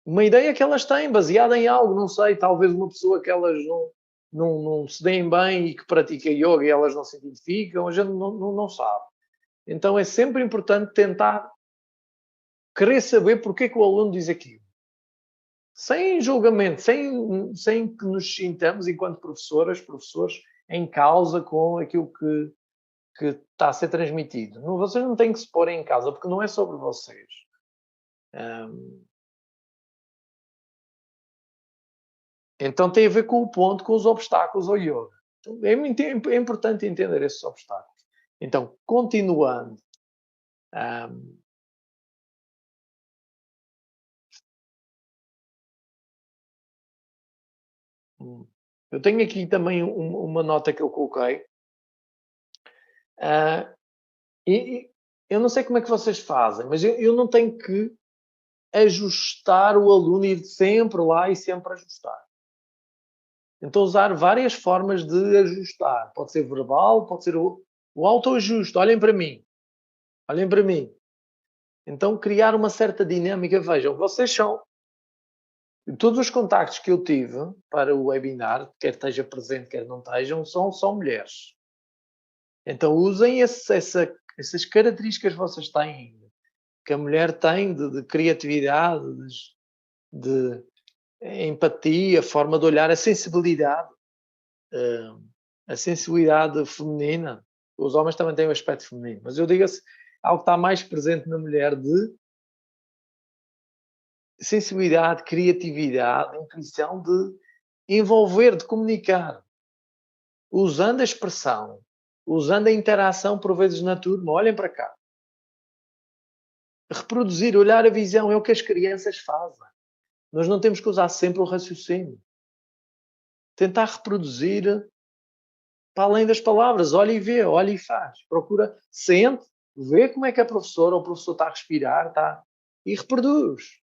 Uma ideia que elas têm, baseada em algo, não sei, talvez uma pessoa que elas não se deem bem e que pratica yoga e elas não se identificam, a gente não sabe. Então é sempre importante tentar querer saber porque é que o aluno diz aquilo. Sem julgamento, sem que nos sintamos, enquanto professores, em causa com aquilo que está a ser transmitido. Vocês não têm que se pôr em causa, porque não é sobre vocês. Então tem a ver com o ponto, com os obstáculos ao yoga. Então, é importante entender esses obstáculos. Então, continuando. Eu tenho aqui também uma nota que eu coloquei. E eu não sei como é que vocês fazem, mas eu não tenho que ajustar o aluno, ir sempre lá e sempre ajustar. Então, usar várias formas de ajustar. Pode ser verbal, pode ser o autoajuste. Olhem para mim. Olhem para mim. Então, criar uma certa dinâmica. Vejam, vocês são... Todos os contactos que eu tive para o webinar, quer esteja presente, quer não estejam, são mulheres. Então, usem essas características que vocês têm, que a mulher tem de criatividade, de empatia, forma de olhar, a sensibilidade feminina. Os homens também têm o aspecto feminino, mas eu digo-se algo que está mais presente na mulher, de sensibilidade, criatividade, intuição, de envolver, de comunicar, usando a expressão, usando a interação por vezes na turma. Olhem para cá. Reproduzir, olhar a visão, é o que as crianças fazem. Nós não temos que usar sempre o raciocínio. Tentar reproduzir para além das palavras. Olha e vê, olha e faz. Procura, sente, vê como é que a professora ou o professor está a respirar, e reproduz.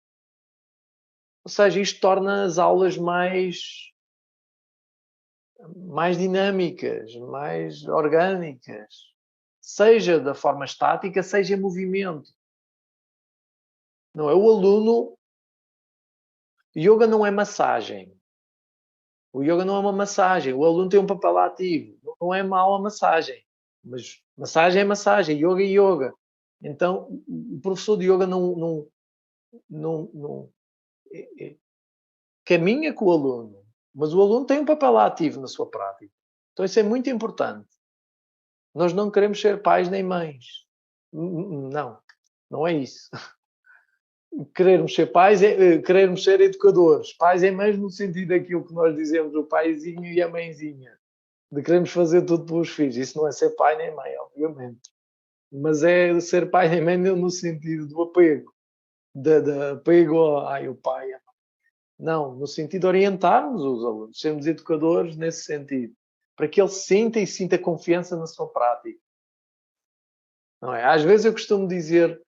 Ou seja, isto torna as aulas mais dinâmicas, mais orgânicas. Seja da forma estática, seja em movimento. Não é o aluno... Yoga não é massagem. O yoga não é uma massagem. O aluno tem um papel ativo. Não é mau a massagem. Mas massagem é massagem. Yoga é yoga. Então, o professor de yoga não caminha com o aluno. Mas o aluno tem um papel ativo na sua prática. Então, isso é muito importante. Nós não queremos ser pais nem mães. Não é isso. Querermos ser pais querermos ser educadores. Pais e mães no sentido daquilo que nós dizemos, o paizinho e a mãezinha. De queremos fazer tudo pelos filhos. Isso não é ser pai nem mãe, obviamente. Mas é ser pai nem mãe no sentido do apego. De apego ao pai. Não, no sentido de orientarmos os alunos, sermos educadores nesse sentido. Para que ele sinta confiança na sua prática. Não é? Às vezes eu costumo dizer...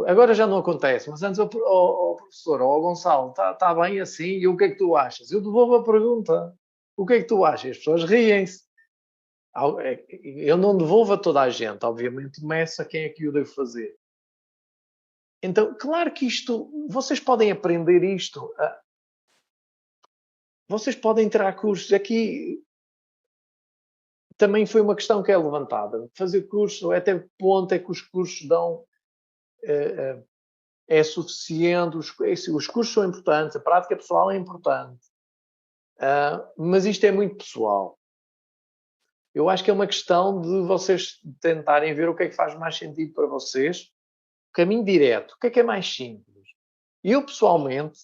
Agora já não acontece, mas antes o professor ou o Gonçalo está bem assim, e o que é que tu achas? Eu devolvo a pergunta. O que é que tu achas? As pessoas riem-se. Eu não devolvo a toda a gente, obviamente, começa quem é que o devo fazer. Então, claro que isto, vocês podem aprender isto, vocês podem tirar cursos. Aqui também foi uma questão que é levantada. Fazer curso, até que ponto é que os cursos dão... é suficiente, os cursos são importantes, a prática pessoal é importante, mas isto é muito pessoal. Eu acho que é uma questão de vocês tentarem ver o que é que faz mais sentido para vocês. Caminho direto, o que é mais simples? Eu, pessoalmente,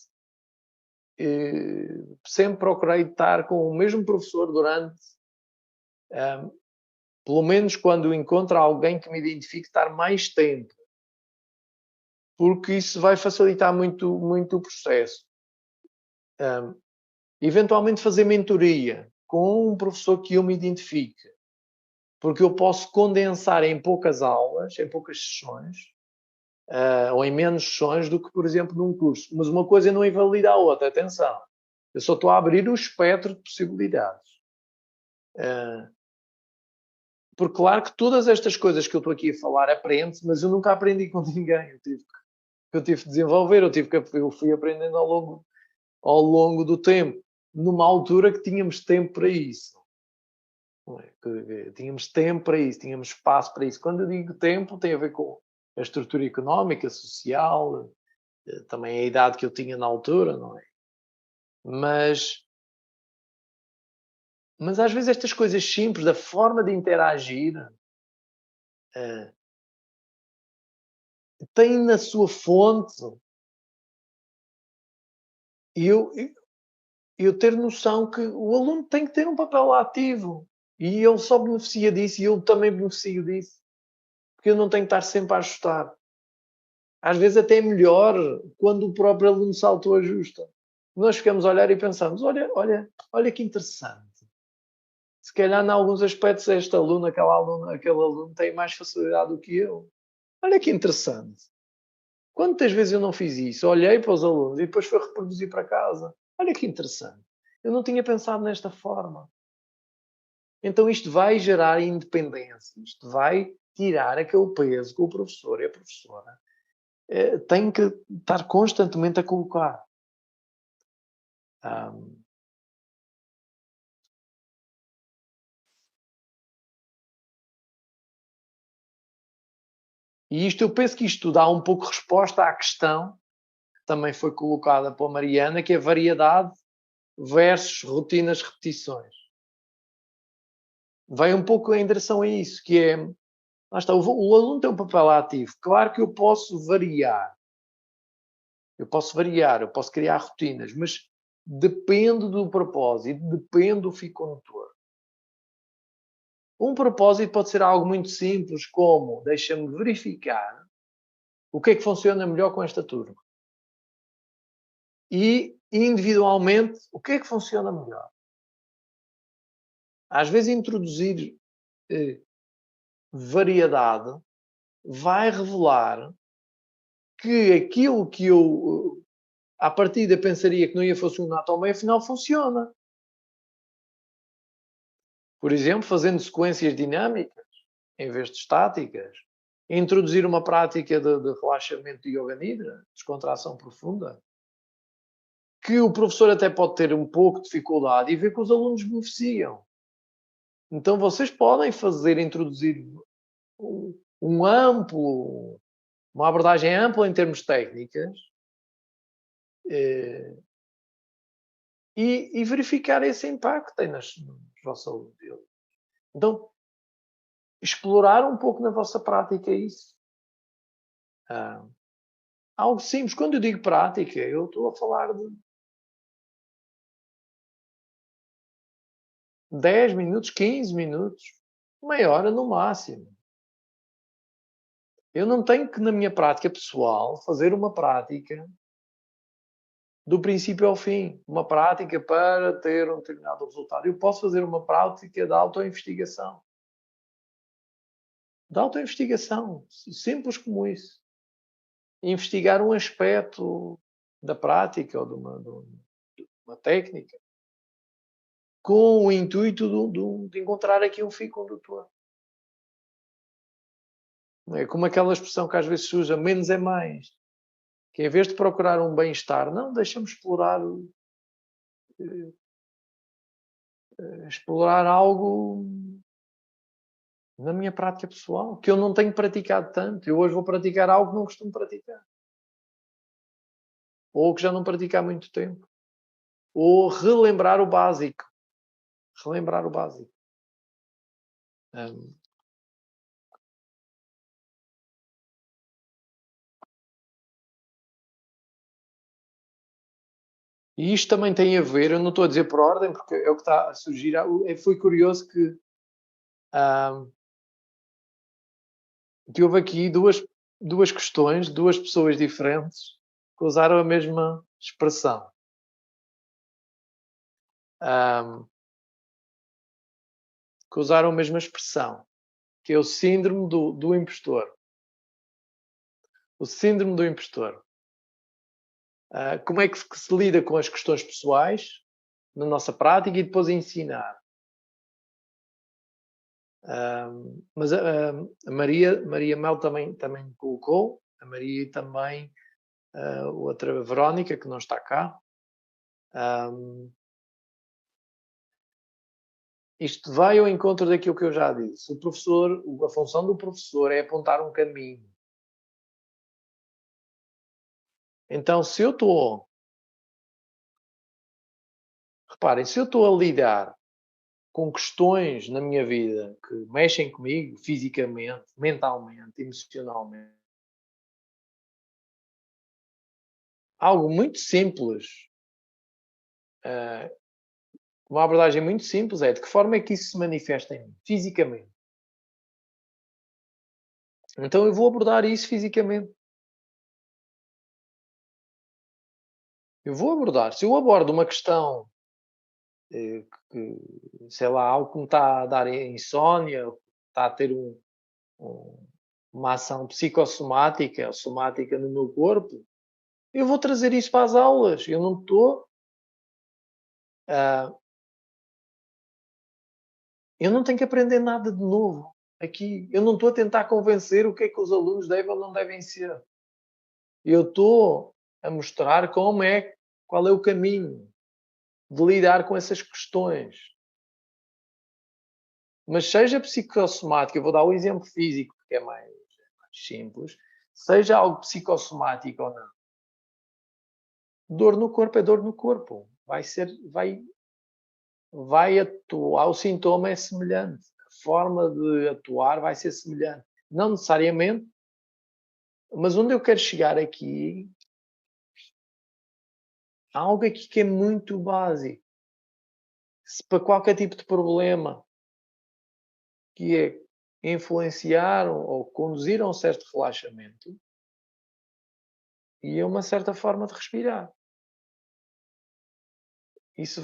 sempre procurei estar com o mesmo professor durante, pelo menos quando encontro alguém que me identifique, estar mais tempo. Porque isso vai facilitar muito, muito o processo. Eventualmente fazer mentoria com um professor que eu me identifique, porque eu posso condensar em poucas aulas, em poucas sessões, ou em menos sessões do que, por exemplo, num curso. Mas uma coisa não invalida a outra, atenção. Eu só estou a abrir o espectro de possibilidades. Porque claro que todas estas coisas que eu estou aqui a falar aprende-se, mas eu nunca aprendi com ninguém. Eu tive que desenvolver, eu fui aprendendo ao longo do tempo, numa altura que tínhamos tempo para isso. Tínhamos tempo para isso, tínhamos espaço para isso. Quando eu digo tempo, tem a ver com a estrutura económica, social, também a idade que eu tinha na altura, não é? Mas Mas às vezes estas coisas simples, da forma de interagir, tem na sua fonte, e eu ter noção que o aluno tem que ter um papel ativo, e ele só beneficia disso, e eu também beneficio disso, porque eu não tenho que estar sempre a ajustar. Às vezes até é melhor quando o próprio aluno se autoajusta. Nós ficamos a olhar e pensamos, olha que interessante. Se calhar, em alguns aspectos, este aluno, aquele aluno tem mais facilidade do que eu. Olha que interessante. Quantas vezes eu não fiz isso? Olhei para os alunos e depois fui reproduzir para casa. Olha que interessante. Eu não tinha pensado nesta forma. Então isto vai gerar independência. Isto vai tirar aquele peso que o professor e a professora têm que estar constantemente a colocar. E isto, eu penso que isto dá um pouco resposta à questão que também foi colocada pela Mariana, que é variedade versus rotinas, repetições. Vai um pouco em direção a isso, que é, lá está, o aluno tem um papel ativo. Claro que eu posso variar, eu posso criar rotinas, mas depende do propósito, depende do fio condutor. Um propósito pode ser algo muito simples, como deixa-me verificar o que é que funciona melhor com esta turma. E individualmente, o que é que funciona melhor? Às vezes introduzir variedade vai revelar que aquilo que eu à partida pensaria que não ia funcionar tão bem, afinal funciona. Por exemplo, fazendo sequências dinâmicas em vez de estáticas, introduzir uma prática de relaxamento de yoga nidra, descontração profunda, que o professor até pode ter um pouco de dificuldade e ver que os alunos beneficiam. Então vocês podem introduzir uma abordagem ampla em termos técnicas e verificar esse impacto que tem nos vossos alunos. Então, explorar um pouco na vossa prática isso. Algo simples. Quando eu digo prática, eu estou a falar de 10 minutos, 15 minutos, meia hora no máximo. Eu não tenho que, na minha prática pessoal, fazer uma prática do princípio ao fim. Uma prática para ter um determinado resultado. Eu posso fazer uma prática de autoinvestigação. De autoinvestigação. Simples como isso. Investigar um aspecto da prática ou de uma técnica com o intuito de encontrar aqui um fio condutor. É como aquela expressão que às vezes se usa, menos é mais. Que em vez de procurar um bem-estar, não, deixa-me explorar algo na minha prática pessoal, que eu não tenho praticado tanto. Eu hoje vou praticar algo que não costumo praticar. Ou que já não pratico há muito tempo. Ou relembrar o básico. Relembrar o básico. E isto também tem a ver, eu não estou a dizer por ordem, porque é o que está a surgir. Foi curioso que houve aqui duas questões, duas pessoas diferentes que usaram a mesma expressão. Que usaram a mesma expressão, que é o síndrome do impostor. O síndrome do impostor. Como é que se lida com as questões pessoais na nossa prática e depois ensinar? Mas a Maria Mel também colocou, a Maria e também outra Verónica, que não está cá. Isto vai ao encontro daquilo que eu já disse. O professor, a função do professor é apontar um caminho. Então, se eu estou... Reparem, se eu estou a lidar com questões na minha vida que mexem comigo fisicamente, mentalmente, emocionalmente. Algo muito simples, uma abordagem muito simples é de que forma é que isso se manifesta em mim, fisicamente. Então eu vou abordar isso fisicamente. Eu vou abordar. Se eu abordo uma questão, que, sei lá, algo que me está a dar insónia, está a ter uma ação psicossomática ou somática no meu corpo, eu vou trazer isso para as aulas. Eu não estou. Eu não tenho que aprender nada de novo aqui. Eu não estou a tentar convencer o que é que os alunos devem ou não devem ser. Eu estou a mostrar qual é o caminho de lidar com essas questões. Mas seja psicossomático, eu vou dar o exemplo físico, porque é mais simples, seja algo psicossomático ou não. Dor no corpo é dor no corpo. Vai atuar, o sintoma é semelhante. A forma de atuar vai ser semelhante. Não necessariamente, mas onde eu quero chegar aqui, há algo aqui que é muito básico. Se para qualquer tipo de problema, que é influenciar ou conduzir a um certo relaxamento e a uma certa forma de respirar. Isso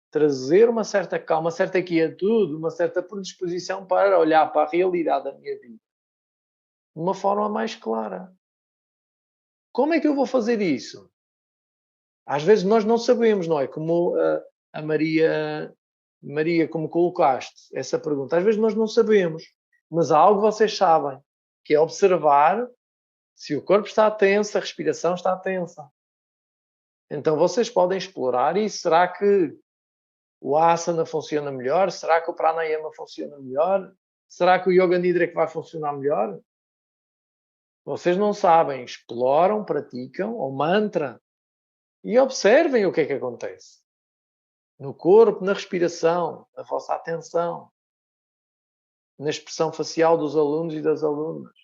trazer uma certa calma, uma certa quietude, uma certa predisposição para olhar para a realidade da minha vida de uma forma mais clara. Como é que eu vou fazer isso? Às vezes nós não sabemos, não é? Como a Maria, como colocaste essa pergunta, às vezes nós não sabemos, mas há algo que vocês sabem, que é observar se o corpo está tenso, a respiração está tensa. Então vocês podem explorar isso. Será que o asana funciona melhor? Será que o pranayama funciona melhor? Será que o yoga nidra é que vai funcionar melhor? Vocês não sabem, exploram, praticam o mantra e observem o que é que acontece. No corpo, na respiração, na vossa atenção, na expressão facial dos alunos e das alunas.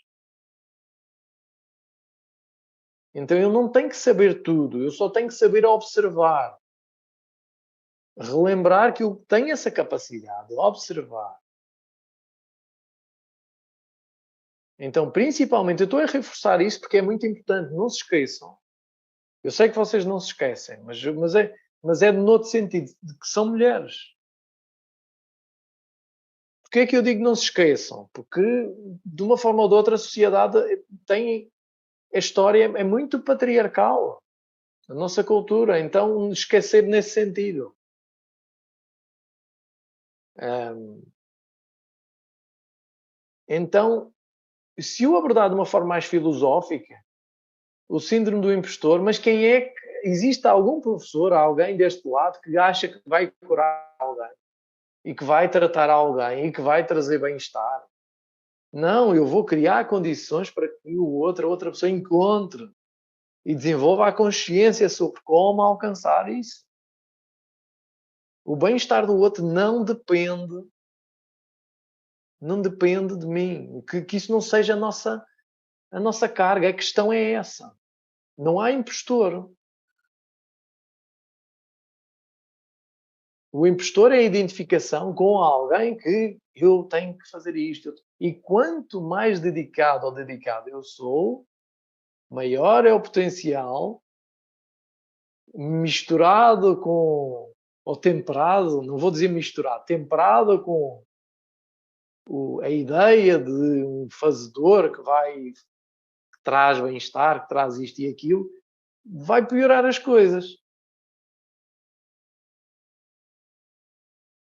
Então eu não tenho que saber tudo, eu só tenho que saber observar. Relembrar que eu tenho essa capacidade de observar. Então, principalmente, eu estou a reforçar isso porque é muito importante, não se esqueçam. Eu sei que vocês não se esquecem, mas é no outro sentido, de que são mulheres. Porquê é que eu digo não se esqueçam? Porque, de uma forma ou de outra, a sociedade tem... A história é muito patriarcal. A nossa cultura. Então, esquecer nesse sentido. Então, se eu abordar de uma forma mais filosófica, o síndrome do impostor, mas quem é que... Existe algum professor, alguém deste lado, que acha que vai curar alguém? E que vai tratar alguém? E que vai trazer bem-estar? Não, eu vou criar condições para que a outra pessoa encontre e desenvolva a consciência sobre como alcançar isso. O bem-estar do outro não depende de mim. Que isso não seja a nossa carga. A questão é essa. Não há impostor. O impostor é a identificação com alguém que eu tenho que fazer isto. E quanto mais dedicado ou dedicado eu sou, maior é o potencial, misturado com... ou temperado, não vou dizer misturado, temperado com a ideia de um fazedor que traz bem-estar, que traz isto e aquilo, vai piorar as coisas.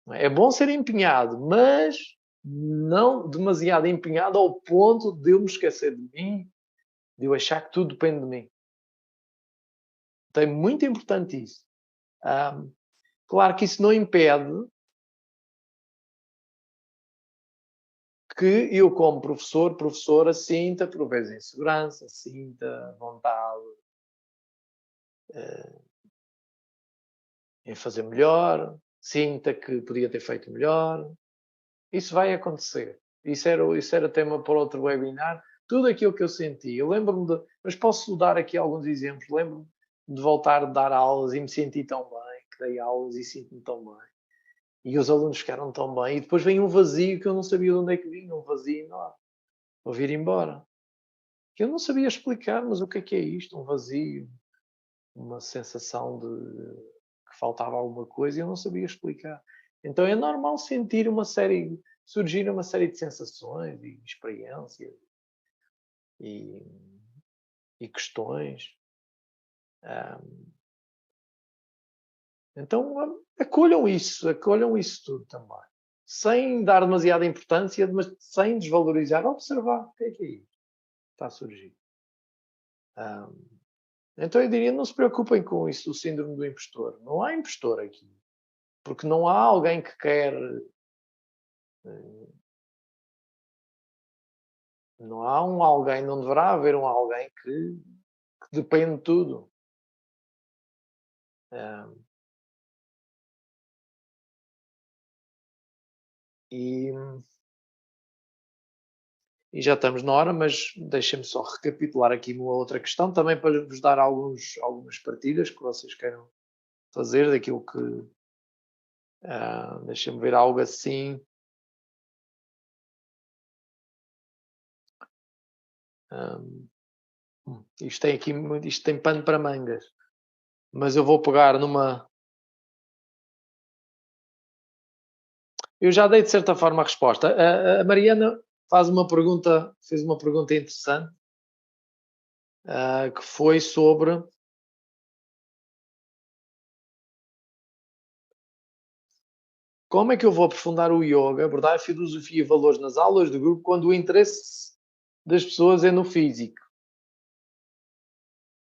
É bom ser empenhado, mas não demasiado empenhado ao ponto de eu me esquecer de mim, de eu achar que tudo depende de mim. Então é muito importante isso. Claro que isso não impede que eu, como professor, professora, sinta por vezes insegurança, sinta vontade em fazer melhor, sinta que podia ter feito melhor. Isso vai acontecer. Isso era tema para outro webinar. Tudo aquilo que eu senti. Eu lembro-me de... Mas posso dar aqui alguns exemplos. Lembro-me de voltar a dar aulas e me senti tão bem. Que dei aulas e sinto-me tão bem. E os alunos ficaram tão bem. E depois vem um vazio que eu não sabia de onde é que vinha. Um vazio enorme. Vou vir embora. Que eu não sabia explicar, mas o que é isto? Um vazio. Uma sensação de que faltava alguma coisa e eu não sabia explicar. Então é normal sentir surgir uma série de sensações e experiências e, e questões. Então acolham isso tudo também. Sem dar demasiada importância, mas sem desvalorizar, observar o que é isso que está a surgir. Então eu diria, não se preocupem com isso, o síndrome do impostor. Não há impostor aqui. Porque não há alguém que quer... Não há um alguém, não deverá haver um alguém que depende de tudo. E já estamos na hora, mas deixem-me só recapitular aqui uma outra questão, também para vos dar algumas partilhas que vocês queiram fazer daquilo que... deixem-me ver algo assim. Isto tem pano para mangas. Mas eu vou pegar numa... Eu já dei de certa forma a resposta. A Mariana fez uma pergunta interessante, que foi sobre como é que eu vou aprofundar o yoga, abordar a filosofia e valores nas aulas de grupo quando o interesse das pessoas é no físico.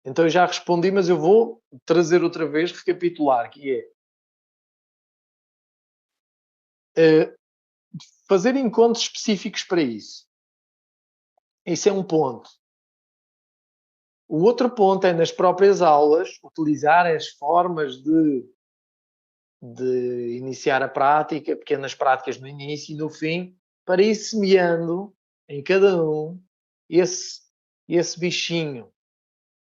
Então eu já respondi, mas eu vou trazer outra vez, recapitular, que é fazer encontros específicos para isso. Isso é um ponto. O outro ponto é, nas próprias aulas, utilizar as formas de iniciar a prática, pequenas práticas no início e no fim, para ir semeando em cada um esse bichinho,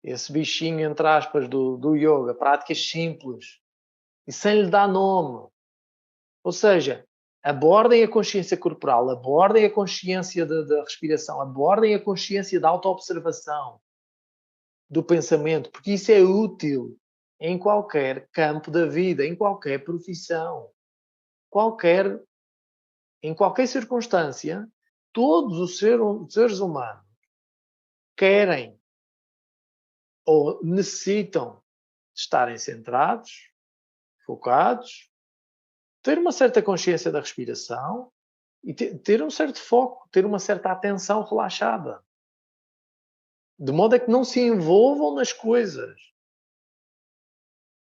entre aspas, do yoga, práticas simples e sem lhe dar nome. Ou seja, abordem a consciência corporal, abordem a consciência da respiração, abordem a consciência da autoobservação, do pensamento, porque isso é útil em qualquer campo da vida, em qualquer profissão, em qualquer circunstância. Todos os seres humanos querem ou necessitam de estarem centrados, focados, ter uma certa consciência da respiração e ter um certo foco, ter uma certa atenção relaxada. De modo a que não se envolvam nas coisas.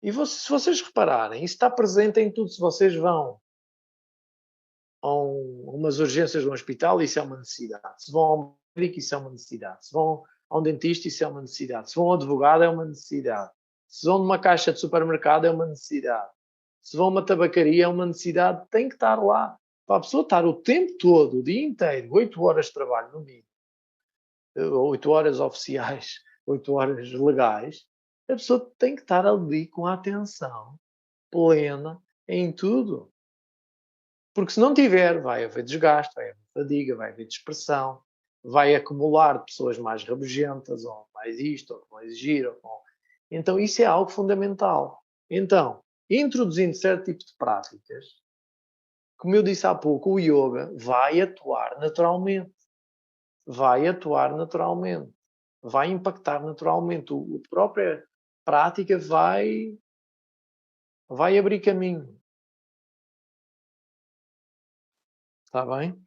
E se vocês repararem, isso está presente em tudo. Se vocês vão a umas urgências de um hospital, isso é uma necessidade. Se vão ao médico, isso é uma necessidade. Se vão a um dentista, isso é uma necessidade. Se vão ao advogado, é uma necessidade. Se vão numa caixa de supermercado, é uma necessidade. Se vão a uma tabacaria, é uma necessidade. Tem que estar lá. Para a pessoa estar o tempo todo, o dia inteiro, 8 horas de trabalho no mínimo, 8 horas oficiais, 8 horas legais, a pessoa tem que estar ali com a atenção plena em tudo. Porque se não tiver, vai haver desgaste, vai haver fadiga, vai haver dispersão, vai acumular pessoas mais rabugentas, ou mais isto, ou mais giro. Então isso é algo fundamental. Então, introduzindo certo tipo de práticas, como eu disse há pouco, o yoga vai atuar naturalmente. Vai atuar naturalmente. Vai impactar naturalmente. A própria prática vai abrir caminho. Está bem?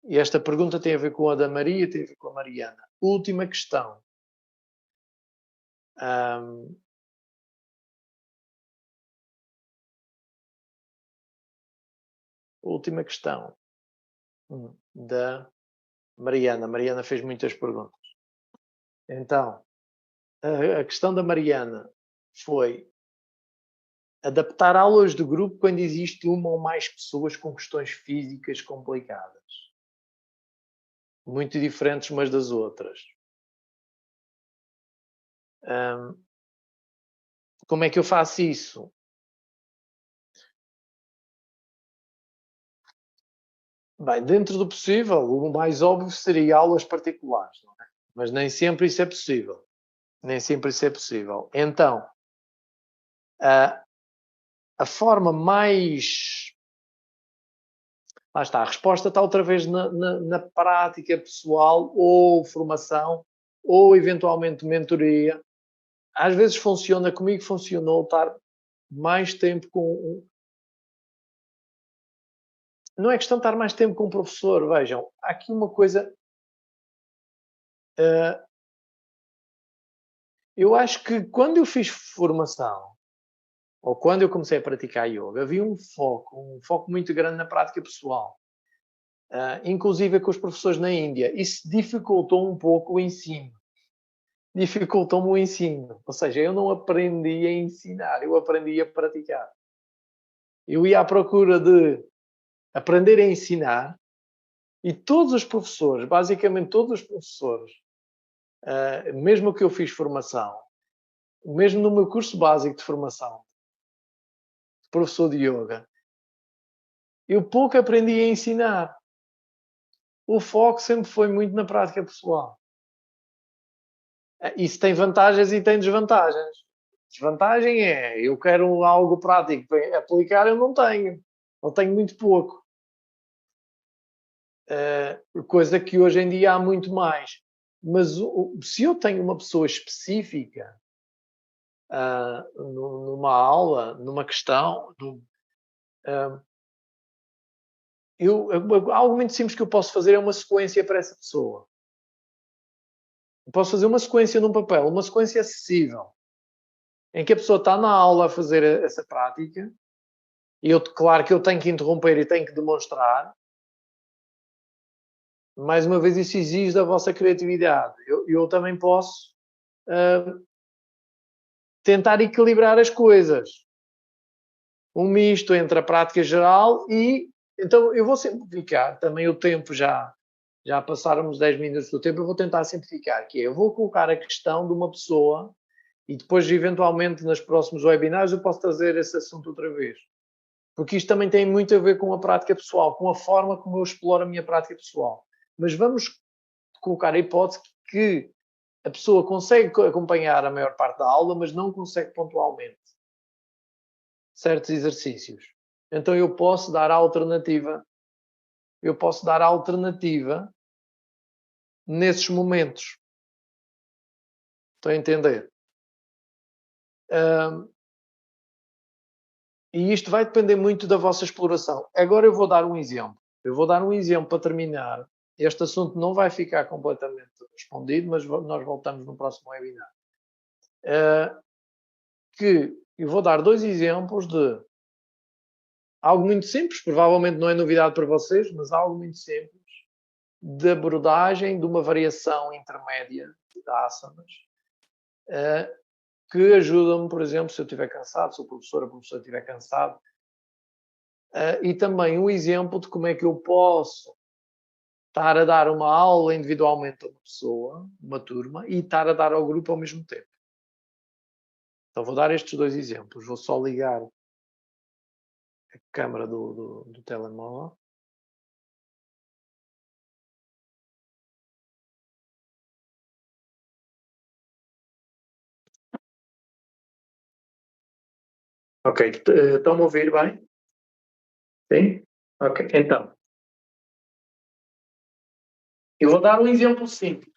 E esta pergunta tem a ver com a da Maria, tem a ver com a Mariana. Última questão. Última questão da Mariana. A Mariana fez muitas perguntas. Então, a questão da Mariana foi Adaptar aulas de grupo quando existe uma ou mais pessoas com questões físicas complicadas. Muito diferentes umas das outras. Como é que eu faço isso? Bem, dentro do possível, o mais óbvio seria aulas particulares, não é? Mas nem sempre isso é possível. Nem sempre isso é possível. Então, a forma mais... Lá está, a resposta está outra vez na prática pessoal ou formação ou eventualmente mentoria. Às vezes funciona, comigo funcionou estar mais tempo com... Não é questão de estar mais tempo com o professor, vejam, há aqui uma coisa... eu acho que quando eu fiz formação, ou quando eu comecei a praticar yoga, havia um foco muito grande na prática pessoal. Inclusive com os professores na Índia. Isso dificultou um pouco o ensino. Dificultou-me o ensino. Ou seja, eu não aprendi a ensinar, eu aprendi a praticar. Eu ia à procura de aprender a ensinar e todos os professores, basicamente todos os professores, mesmo que eu fiz formação, mesmo no meu curso básico de formação, de professor de yoga, eu pouco aprendi a ensinar. O foco sempre foi muito na prática pessoal. Isso tem vantagens e tem desvantagens. Desvantagem é, eu quero algo prático para aplicar, eu não tenho. Ou tenho muito pouco. Coisa que hoje em dia há muito mais. Mas se eu tenho uma pessoa específica numa aula, numa questão, algo muito simples que eu posso fazer é uma sequência para essa pessoa. Eu posso fazer uma sequência num papel, uma sequência acessível, em que a pessoa está na aula a fazer essa prática, e claro que eu tenho que interromper e tenho que demonstrar. Mais uma vez, isso exige da vossa criatividade. Eu também posso tentar equilibrar as coisas. Um misto entre a prática geral e... Então, eu vou simplificar. Também o tempo já passaram 10 minutos do tempo, eu vou tentar simplificar, que é, eu vou colocar a questão de uma pessoa e depois, eventualmente, nos próximos webinars, eu posso trazer esse assunto outra vez. Porque isto também tem muito a ver com a prática pessoal, com a forma como eu exploro a minha prática pessoal. Mas vamos colocar a hipótese que a pessoa consegue acompanhar a maior parte da aula, mas não consegue pontualmente certos exercícios. Então eu posso dar alternativa. Eu posso dar alternativa nesses momentos. Estão a entender? E isto vai depender muito da vossa exploração. Agora eu vou dar um exemplo. Eu vou dar um exemplo para terminar. Este assunto não vai ficar completamente respondido, mas nós voltamos no próximo webinar. Que eu vou dar 2 exemplos de algo muito simples, provavelmente não é novidade para vocês, mas algo muito simples, de abordagem de uma variação intermédia de asanas, que ajudam-me, por exemplo, se eu estiver cansado, se a professora estiver cansado, e também um exemplo de como é que eu posso estar a dar uma aula individualmente a uma pessoa, uma turma, e estar a dar ao grupo ao mesmo tempo. Então vou dar estes 2 exemplos. Vou só ligar a câmera do telemóvel. Ok, estão-me a ouvir bem? Sim? Ok, então. Eu vou dar um exemplo simples.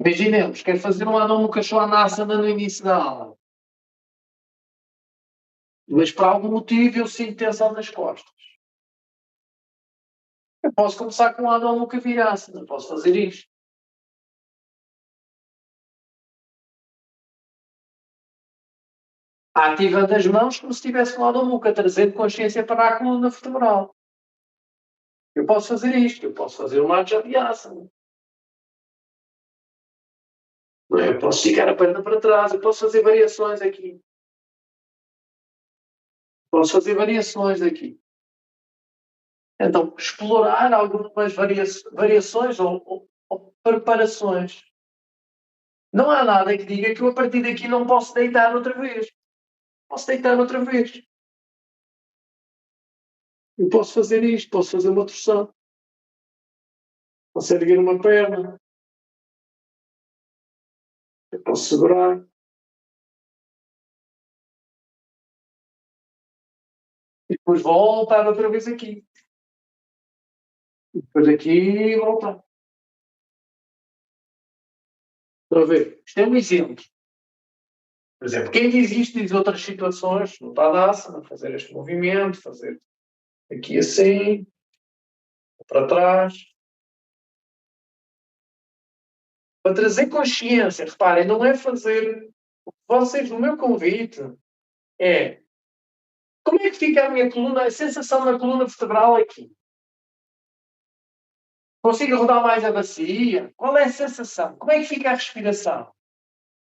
Imaginemos, quero fazer um Adho Mukha Svanasana no início da aula. Mas por algum motivo eu sinto tensão nas costas. Eu posso começar com um Adho Mukha Virasana. Posso fazer isto. Ativando as mãos como se estivesse um Adho Mukha, trazendo consciência para a coluna vertebral. Eu posso fazer isto. Eu posso fazer uma Ajjavyasana. Não é? Eu posso esticar a perna para trás, eu posso fazer variações aqui. Posso fazer variações aqui. Então, explorar algumas variações ou preparações. Não há nada que diga que eu a partir daqui não posso deitar outra vez. Posso deitar outra vez. Eu posso fazer isto, posso fazer uma torção. Posso erguer uma perna. Eu posso segurar. E depois voltar outra vez aqui. E depois aqui voltar. Estão a ver? Isto é um exemplo. Por exemplo, quem diz isto diz outras situações, no Tadasana, fazer este movimento, fazer aqui assim, para trás. Para trazer consciência, reparem, não é fazer. Vocês, no meu convite, é como é que fica a minha coluna, a sensação na coluna vertebral aqui? Consigo rodar mais a bacia? Qual é a sensação? Como é que fica a respiração?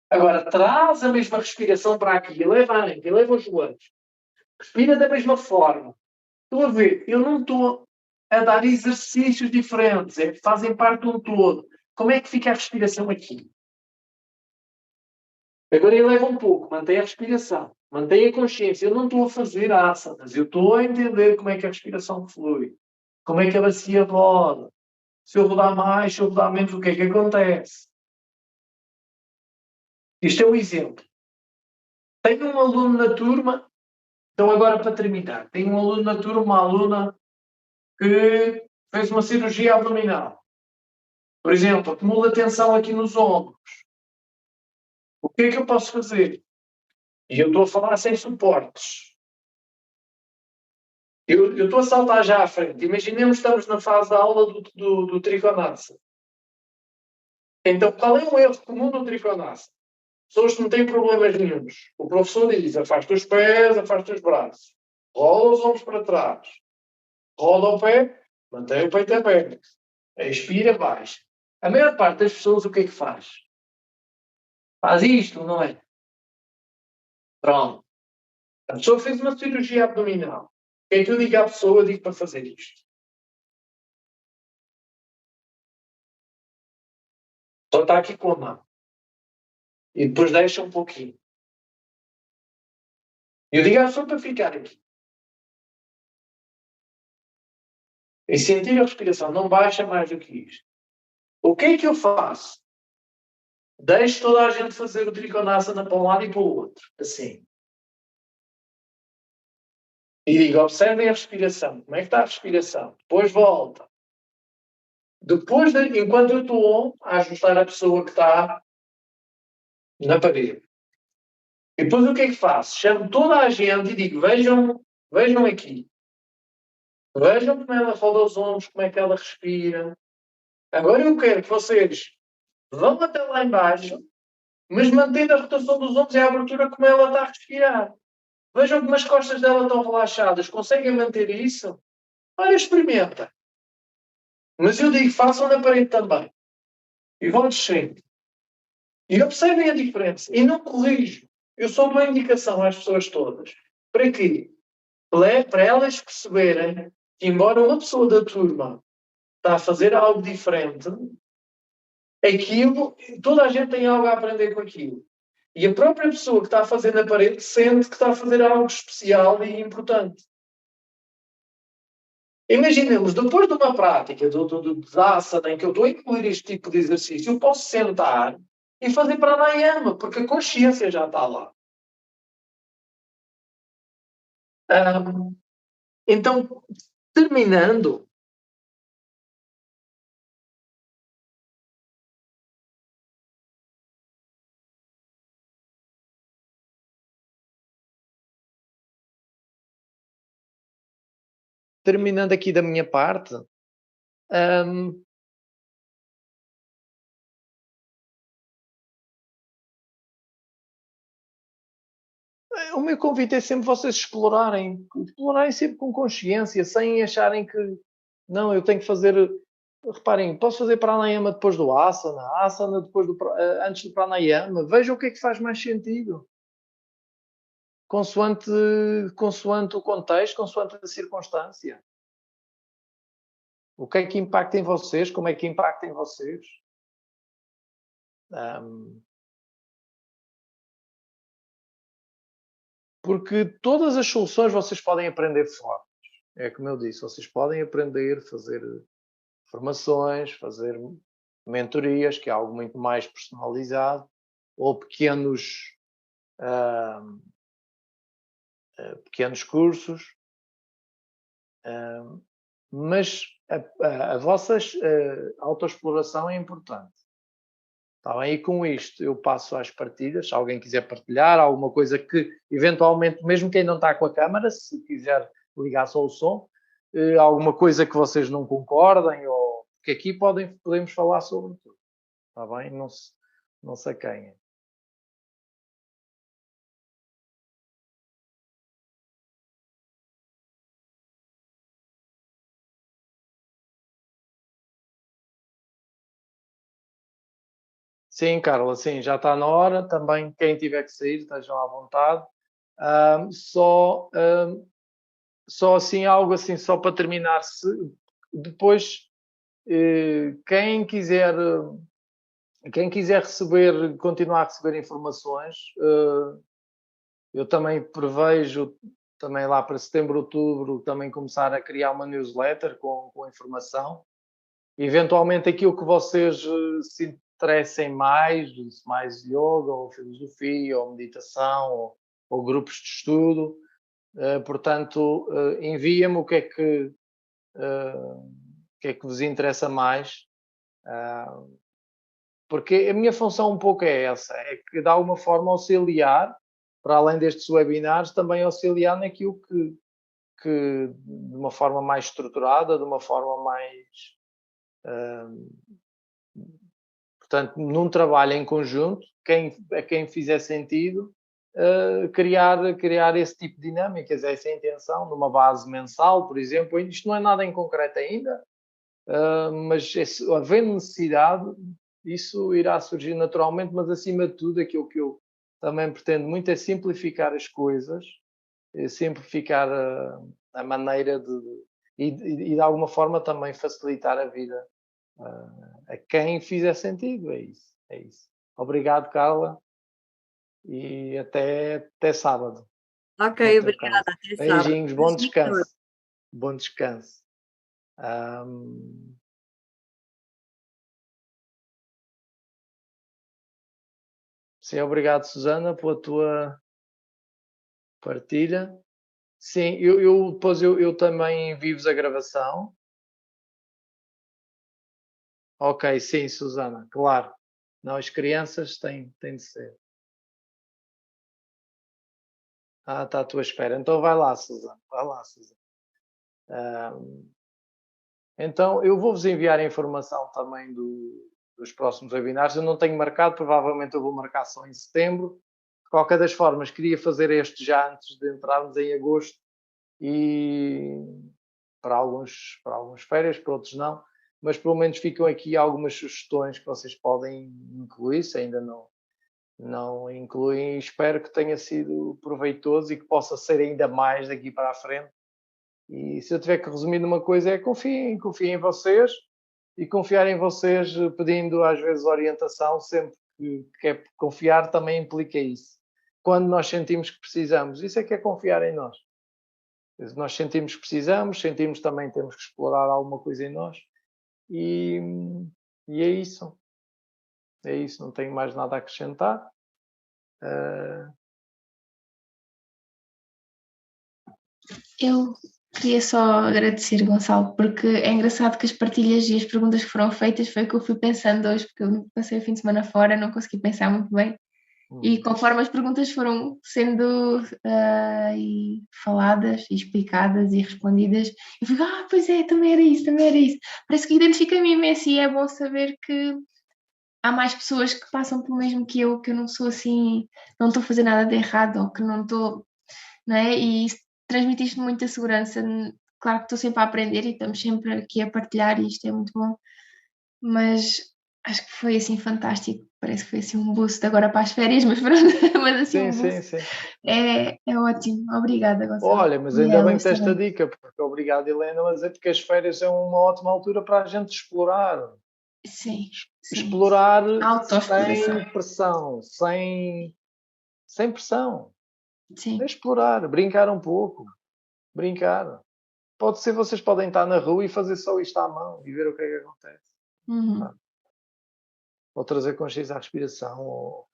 Agora, traz a mesma respiração para aqui, eleva a anca, eleva os joelhos. Respira da mesma forma. Estou a ver, eu não estou a dar exercícios diferentes, é que fazem parte de um todo. Como é que fica a respiração aqui? Agora eleva um pouco, mantém a respiração, mantém a consciência. Eu não estou a fazer asanas, eu estou a entender como é que a respiração flui, como é que a bacia roda. Se eu rodar mais, se eu rodar menos, o que é que acontece? Isto é um exemplo. Tenho um aluno na turma, então agora para terminar, tenho um aluno na turma, uma aluna que fez uma cirurgia abdominal. Por exemplo, acumula tensão aqui nos ombros. O que é que eu posso fazer? E eu estou a falar sem suportes. Eu estou a saltar já à frente. Imaginemos que estamos na fase da aula do Trikonasa. Então, qual é o erro comum do Trikonasa? Pessoas que não têm problemas nenhuns. O professor diz, afasta os pés, afasta os braços. Rola os ombros para trás. Rola o pé, mantém o peito aberto. Expira, baixa. A maior parte das pessoas o que é que faz? Faz isto, não é? Pronto. A pessoa fez uma cirurgia abdominal. O que é que eu digo à pessoa? Eu digo para fazer isto. Só está aqui com a mão. E depois deixa um pouquinho. Eu digo à pessoa para ficar aqui. E sentir a respiração. Não baixa mais do que isto. O que é que eu faço? Deixo toda a gente fazer o Trikonasana para um lado e para o outro. Assim. E digo, observem a respiração. Como é que está a respiração? Depois volta. Depois, enquanto eu estou a ajustar a pessoa que está na parede. E depois o que é que faço? Chamo toda a gente e digo, vejam aqui. Vejam como ela roda os ombros, como é que ela respira. Agora eu quero que vocês vão até lá embaixo, mas mantendo a rotação dos ombros e a abertura como ela está a respirar. Vejam como as costas dela estão relaxadas. Conseguem manter isso? Olha, experimenta. Mas eu digo, façam na parede também. E vão descendo. E observem a diferença. E não corrijo. Eu só dou a indicação às pessoas todas. Para quê? Para elas perceberem que, embora uma pessoa da turma está a fazer algo diferente, aquilo, toda a gente tem algo a aprender com aquilo. E a própria pessoa que está a fazer na parede sente que está a fazer algo especial e importante. Imaginemos, depois de uma prática do asana, em que eu estou a incluir este tipo de exercício, eu posso sentar e fazer pranayama, porque a consciência já está lá. Então, terminando, aqui da minha parte, o meu convite é sempre vocês explorarem sempre com consciência, sem acharem que não, eu tenho que fazer reparem, posso fazer pranayama depois do asana, asana depois antes do pranayama. Vejam o que é que faz mais sentido. Consoante o contexto, consoante a circunstância. O que é que impacta em vocês? Como é que impacta em vocês? Porque todas as soluções vocês podem aprender fora. É como eu disse, vocês podem aprender, fazer formações, fazer mentorias, que é algo muito mais personalizado, ou pequenos cursos, mas a vossa autoexploração é importante. Está bem? E com isto eu passo às partilhas. Se alguém quiser partilhar alguma coisa que, eventualmente, mesmo quem não está com a câmara, se quiser ligar só o som, alguma coisa que vocês não concordem, ou que aqui podemos falar sobre tudo. Está bem? Não se acanhem. Sim, Carla, sim, já está na hora. Também, quem tiver que sair, estejam à vontade. Só assim, algo assim, só para terminar. Depois, quem quiser continuar a receber informações, eu também prevejo, também lá para setembro, outubro, também começar a criar uma newsletter com informação. Eventualmente aquilo que vocês se interessem mais yoga, ou filosofia, ou meditação, ou grupos de estudo. Portanto, envia-me o que é que vos interessa mais. Porque a minha função um pouco é essa, é que de alguma forma auxiliar, para além destes webinars, também auxiliar naquilo que de uma forma mais estruturada, de uma forma mais... portanto, num trabalho em conjunto, a quem fizer sentido, criar esse tipo de dinâmicas, essa é a intenção, numa base mensal, por exemplo. Isto não é nada em concreto ainda, mas havendo necessidade, isso irá surgir naturalmente, mas acima de tudo aquilo que eu também pretendo muito é simplificar as coisas, simplificar a maneira e de alguma forma também facilitar a vida a quem fizer sentido. É isso. Obrigado, Carla, e até sábado. Ok, obrigada. Até sábado. Beijinhos, bom descanso. Bom descanso. Sim, obrigado, Susana, pela tua partilha. Sim, depois eu também envio-vos a gravação. Ok, sim, Susana, claro. Não, as crianças têm de ser. Está à tua espera. Então vai lá, Susana. Então, eu vou-vos enviar a informação também dos próximos webinars. Eu não tenho marcado, provavelmente eu vou marcar só em setembro. De qualquer das formas, queria fazer este já antes de entrarmos em agosto, e para alguns férias, para outros não, mas pelo menos ficam aqui algumas sugestões que vocês podem incluir, se ainda não incluem. Espero que tenha sido proveitoso e que possa ser ainda mais daqui para a frente. E se eu tiver que resumir numa coisa, é confiem em vocês, e confiar em vocês, pedindo às vezes orientação, sempre que é confiar, também implica isso. Quando nós sentimos que precisamos, isso é que é confiar em nós. Nós sentimos que precisamos, sentimos também que temos que explorar alguma coisa em nós, e é isso. É isso, não tenho mais nada a acrescentar. Eu queria só agradecer, Gonçalo, porque é engraçado que as partilhas e as perguntas que foram feitas foi o que eu fui pensando hoje, porque eu passei o fim de semana fora, não consegui pensar muito bem. E conforme as perguntas foram sendo e faladas, e explicadas e respondidas, eu fui, pois é, também era isso. Parece que identifica-me imenso, e é bom saber que há mais pessoas que passam pelo mesmo que eu não sou assim, não estou a fazer nada de errado, ou que não estou, não é? E isso transmitiste muita segurança claro que estou sempre a aprender e estamos sempre aqui a partilhar e isto é muito bom, mas acho que foi assim fantástico, parece que foi assim um boost agora para as férias, mas pronto, mas assim Sim, um sim, boost. sim. É ótimo, obrigada, Gonçalo. Olha, mas E ainda bem elas que tens esta também. dica, porque obrigado, Helena, mas é porque as férias são uma ótima altura para a gente explorar. Sim, sim. Explorar Autoexploração. sem pressão, sem pressão. Sim. Explorar, brincar um pouco. Brincar. Pode ser, vocês podem estar na rua e fazer só isto à mão e ver o que é que acontece. Uhum. Ou trazer consciência à respiração. Ou...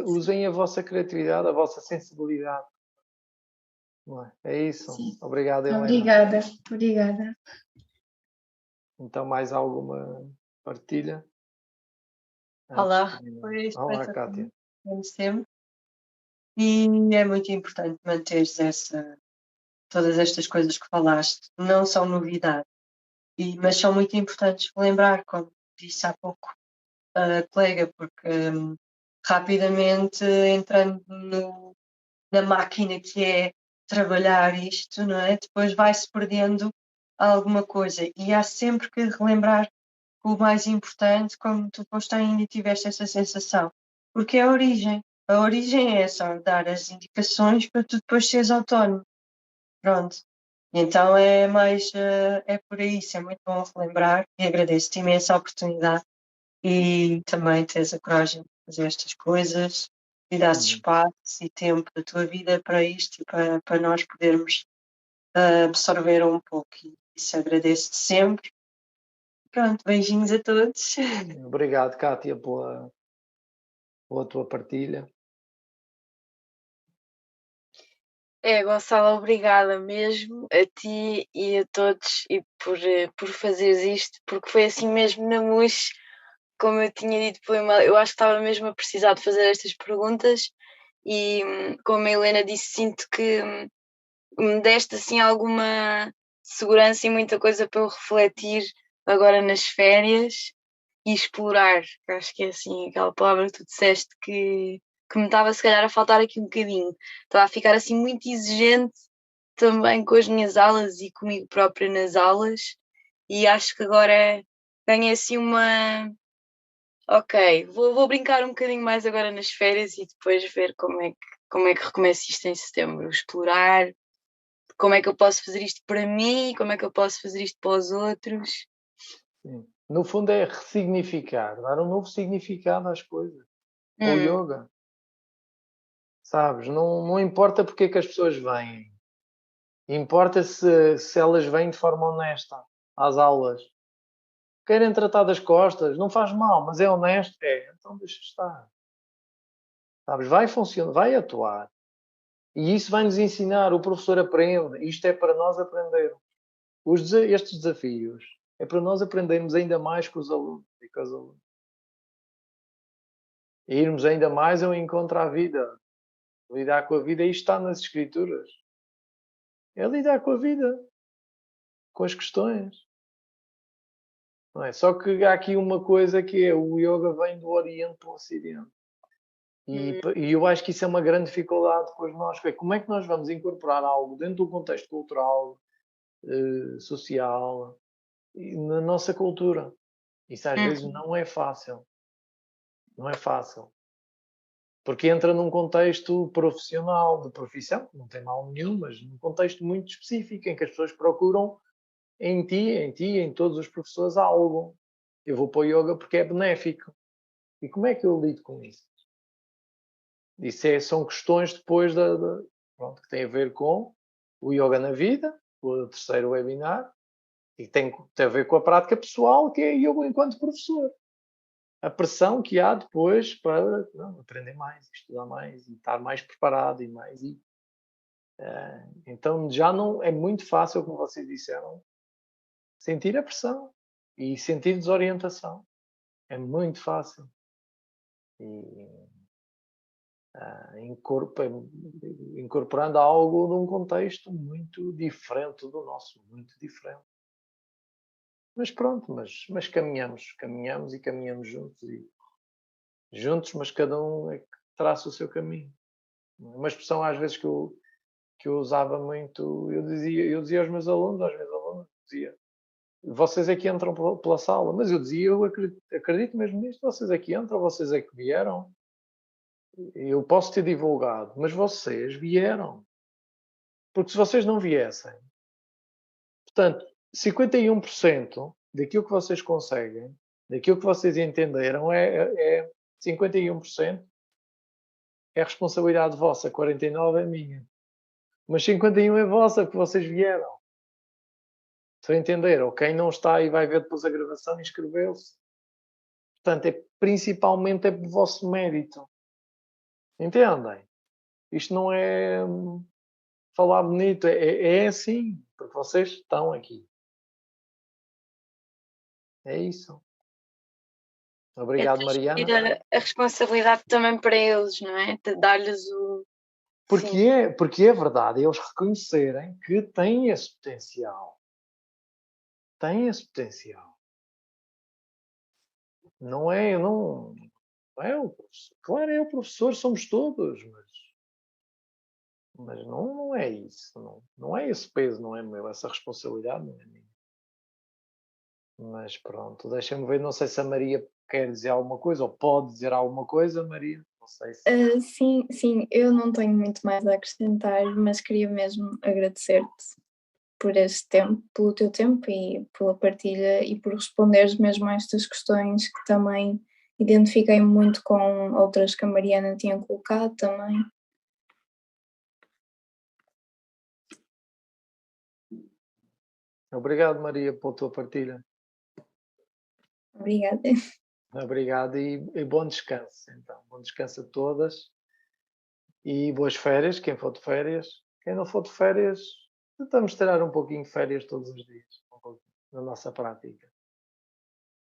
Usem a vossa criatividade, a vossa sensibilidade. Não é? É isso. Sim. Obrigado, Helena. Obrigada, obrigada. Então, mais alguma partilha? Olá, foi Olá, espetacular, Kátia. como sempre. E é muito importante manteres todas estas coisas que falaste. Não são novidade, mas são muito importantes lembrar, como disse há pouco a colega, porque rapidamente entrando na máquina que é trabalhar isto, não é? Depois vai-se perdendo alguma coisa e há sempre que relembrar o mais importante, como tu foste ainda e tiveste essa sensação, porque é a origem. A origem é só dar as indicações para tu depois seres autónomo. Pronto. Então é por aí, isso é muito bom relembrar e agradeço-te imenso a oportunidade e também teres a coragem de fazer estas coisas e dar espaço e tempo da tua vida para isto e para nós podermos absorver um pouco. E isso agradeço-te sempre. Pronto, beijinhos a todos. Obrigado, Kátia, pela tua partilha. Gonçalo, obrigada mesmo a ti e a todos e por fazeres isto, porque foi assim mesmo na MUS, como eu tinha dito pelo e-mail, eu acho que estava mesmo a precisar de fazer estas perguntas e, como a Helena disse, sinto que me deste assim alguma segurança e muita coisa para eu refletir agora nas férias e explorar, que acho que é assim aquela palavra que tu disseste que me estava se calhar a faltar aqui um bocadinho. Estava a ficar assim muito exigente também com as minhas aulas e comigo própria nas aulas e acho que agora ganhei assim uma... Ok, vou brincar um bocadinho mais agora nas férias e depois ver como é que recomeço isto em setembro. Explorar como é que eu posso fazer isto para mim, como é que eu posso fazer isto para os outros. Sim. No fundo é ressignificar, dar um novo significado às coisas. O yoga. Sabes? Não importa porque é que as pessoas vêm. Importa se elas vêm de forma honesta às aulas. Querem tratar das costas, não faz mal, mas é honesto? É, então deixa estar. Sabes? Vai funcionar, vai atuar. E isso vai nos ensinar, o professor aprende. Isto é para nós aprendermos. Estes desafios é para nós aprendermos ainda mais com os alunos e com as alunas. E irmos ainda mais ao encontro à vida. Lidar com a vida, isto está nas escrituras. É lidar com a vida, com as questões. Não é? Só que há aqui uma coisa que é, o yoga vem do Oriente para o Ocidente. E eu acho que isso é uma grande dificuldade depois nós. Como é que nós vamos incorporar algo dentro do contexto cultural, social, na nossa cultura? Isso às vezes não é fácil. Não é fácil. Porque entra num contexto profissional, de profissão, não tem mal nenhum, mas num contexto muito específico, em que as pessoas procuram em ti, em todos os professores, algo. Eu vou para o yoga porque é benéfico. E como é que eu lido com isso? Isso são questões depois pronto, que têm a ver com o yoga na vida, o terceiro webinar, e tem a ver com a prática pessoal, que é yoga enquanto professor. A pressão que há depois para aprender mais, estudar mais, e estar mais preparado e mais. Então já não é muito fácil, como vocês disseram, sentir a pressão e sentir desorientação. É muito fácil. E incorporando algo num contexto muito diferente do nosso, muito diferente. Mas pronto, mas caminhamos e caminhamos juntos, mas cada um é que traça o seu caminho. Uma expressão às vezes que eu que eu usava muito, eu dizia aos meus alunos, dizia, vocês é que entram pela sala, mas eu dizia, eu acredito mesmo nisto, vocês é que entram, vocês é que vieram. Eu posso ter divulgado, mas vocês vieram. Porque se vocês não viessem, portanto, 51% daquilo que vocês conseguem, daquilo que vocês entenderam, é 51% é responsabilidade vossa, 49% é minha. Mas 51% é vossa, porque vocês vieram. Estão a entender? Ou quem não está e vai ver depois a gravação, inscreveu-se. Portanto, principalmente é por vosso mérito. Entendem? Isto não é falar bonito, é assim, porque vocês estão aqui. É isso. Obrigado, Mariana. Transferir a responsabilidade também para eles, não é? De dar-lhes o... Porque é verdade, eles reconhecerem que têm esse potencial. Têm esse potencial. Não é o professor. Claro, é o professor, somos todos, mas não é isso. Não é esse peso, não é meu. Essa responsabilidade não é minha. Mas pronto, deixa-me ver. Não sei se a Maria quer dizer alguma coisa ou pode dizer alguma coisa, Maria. Não sei se... Sim, eu não tenho muito mais a acrescentar, mas queria mesmo agradecer-te por este tempo, pelo teu tempo e pela partilha e por responderes mesmo a estas questões que também identifiquei muito com outras que a Mariana tinha colocado também. Obrigado, Maria, pela tua partilha. Obrigada. Obrigado e bom descanso, então. Bom descanso a todas e boas férias, quem for de férias. Quem não for de férias, tentamos tirar um pouquinho de férias todos os dias, na nossa prática.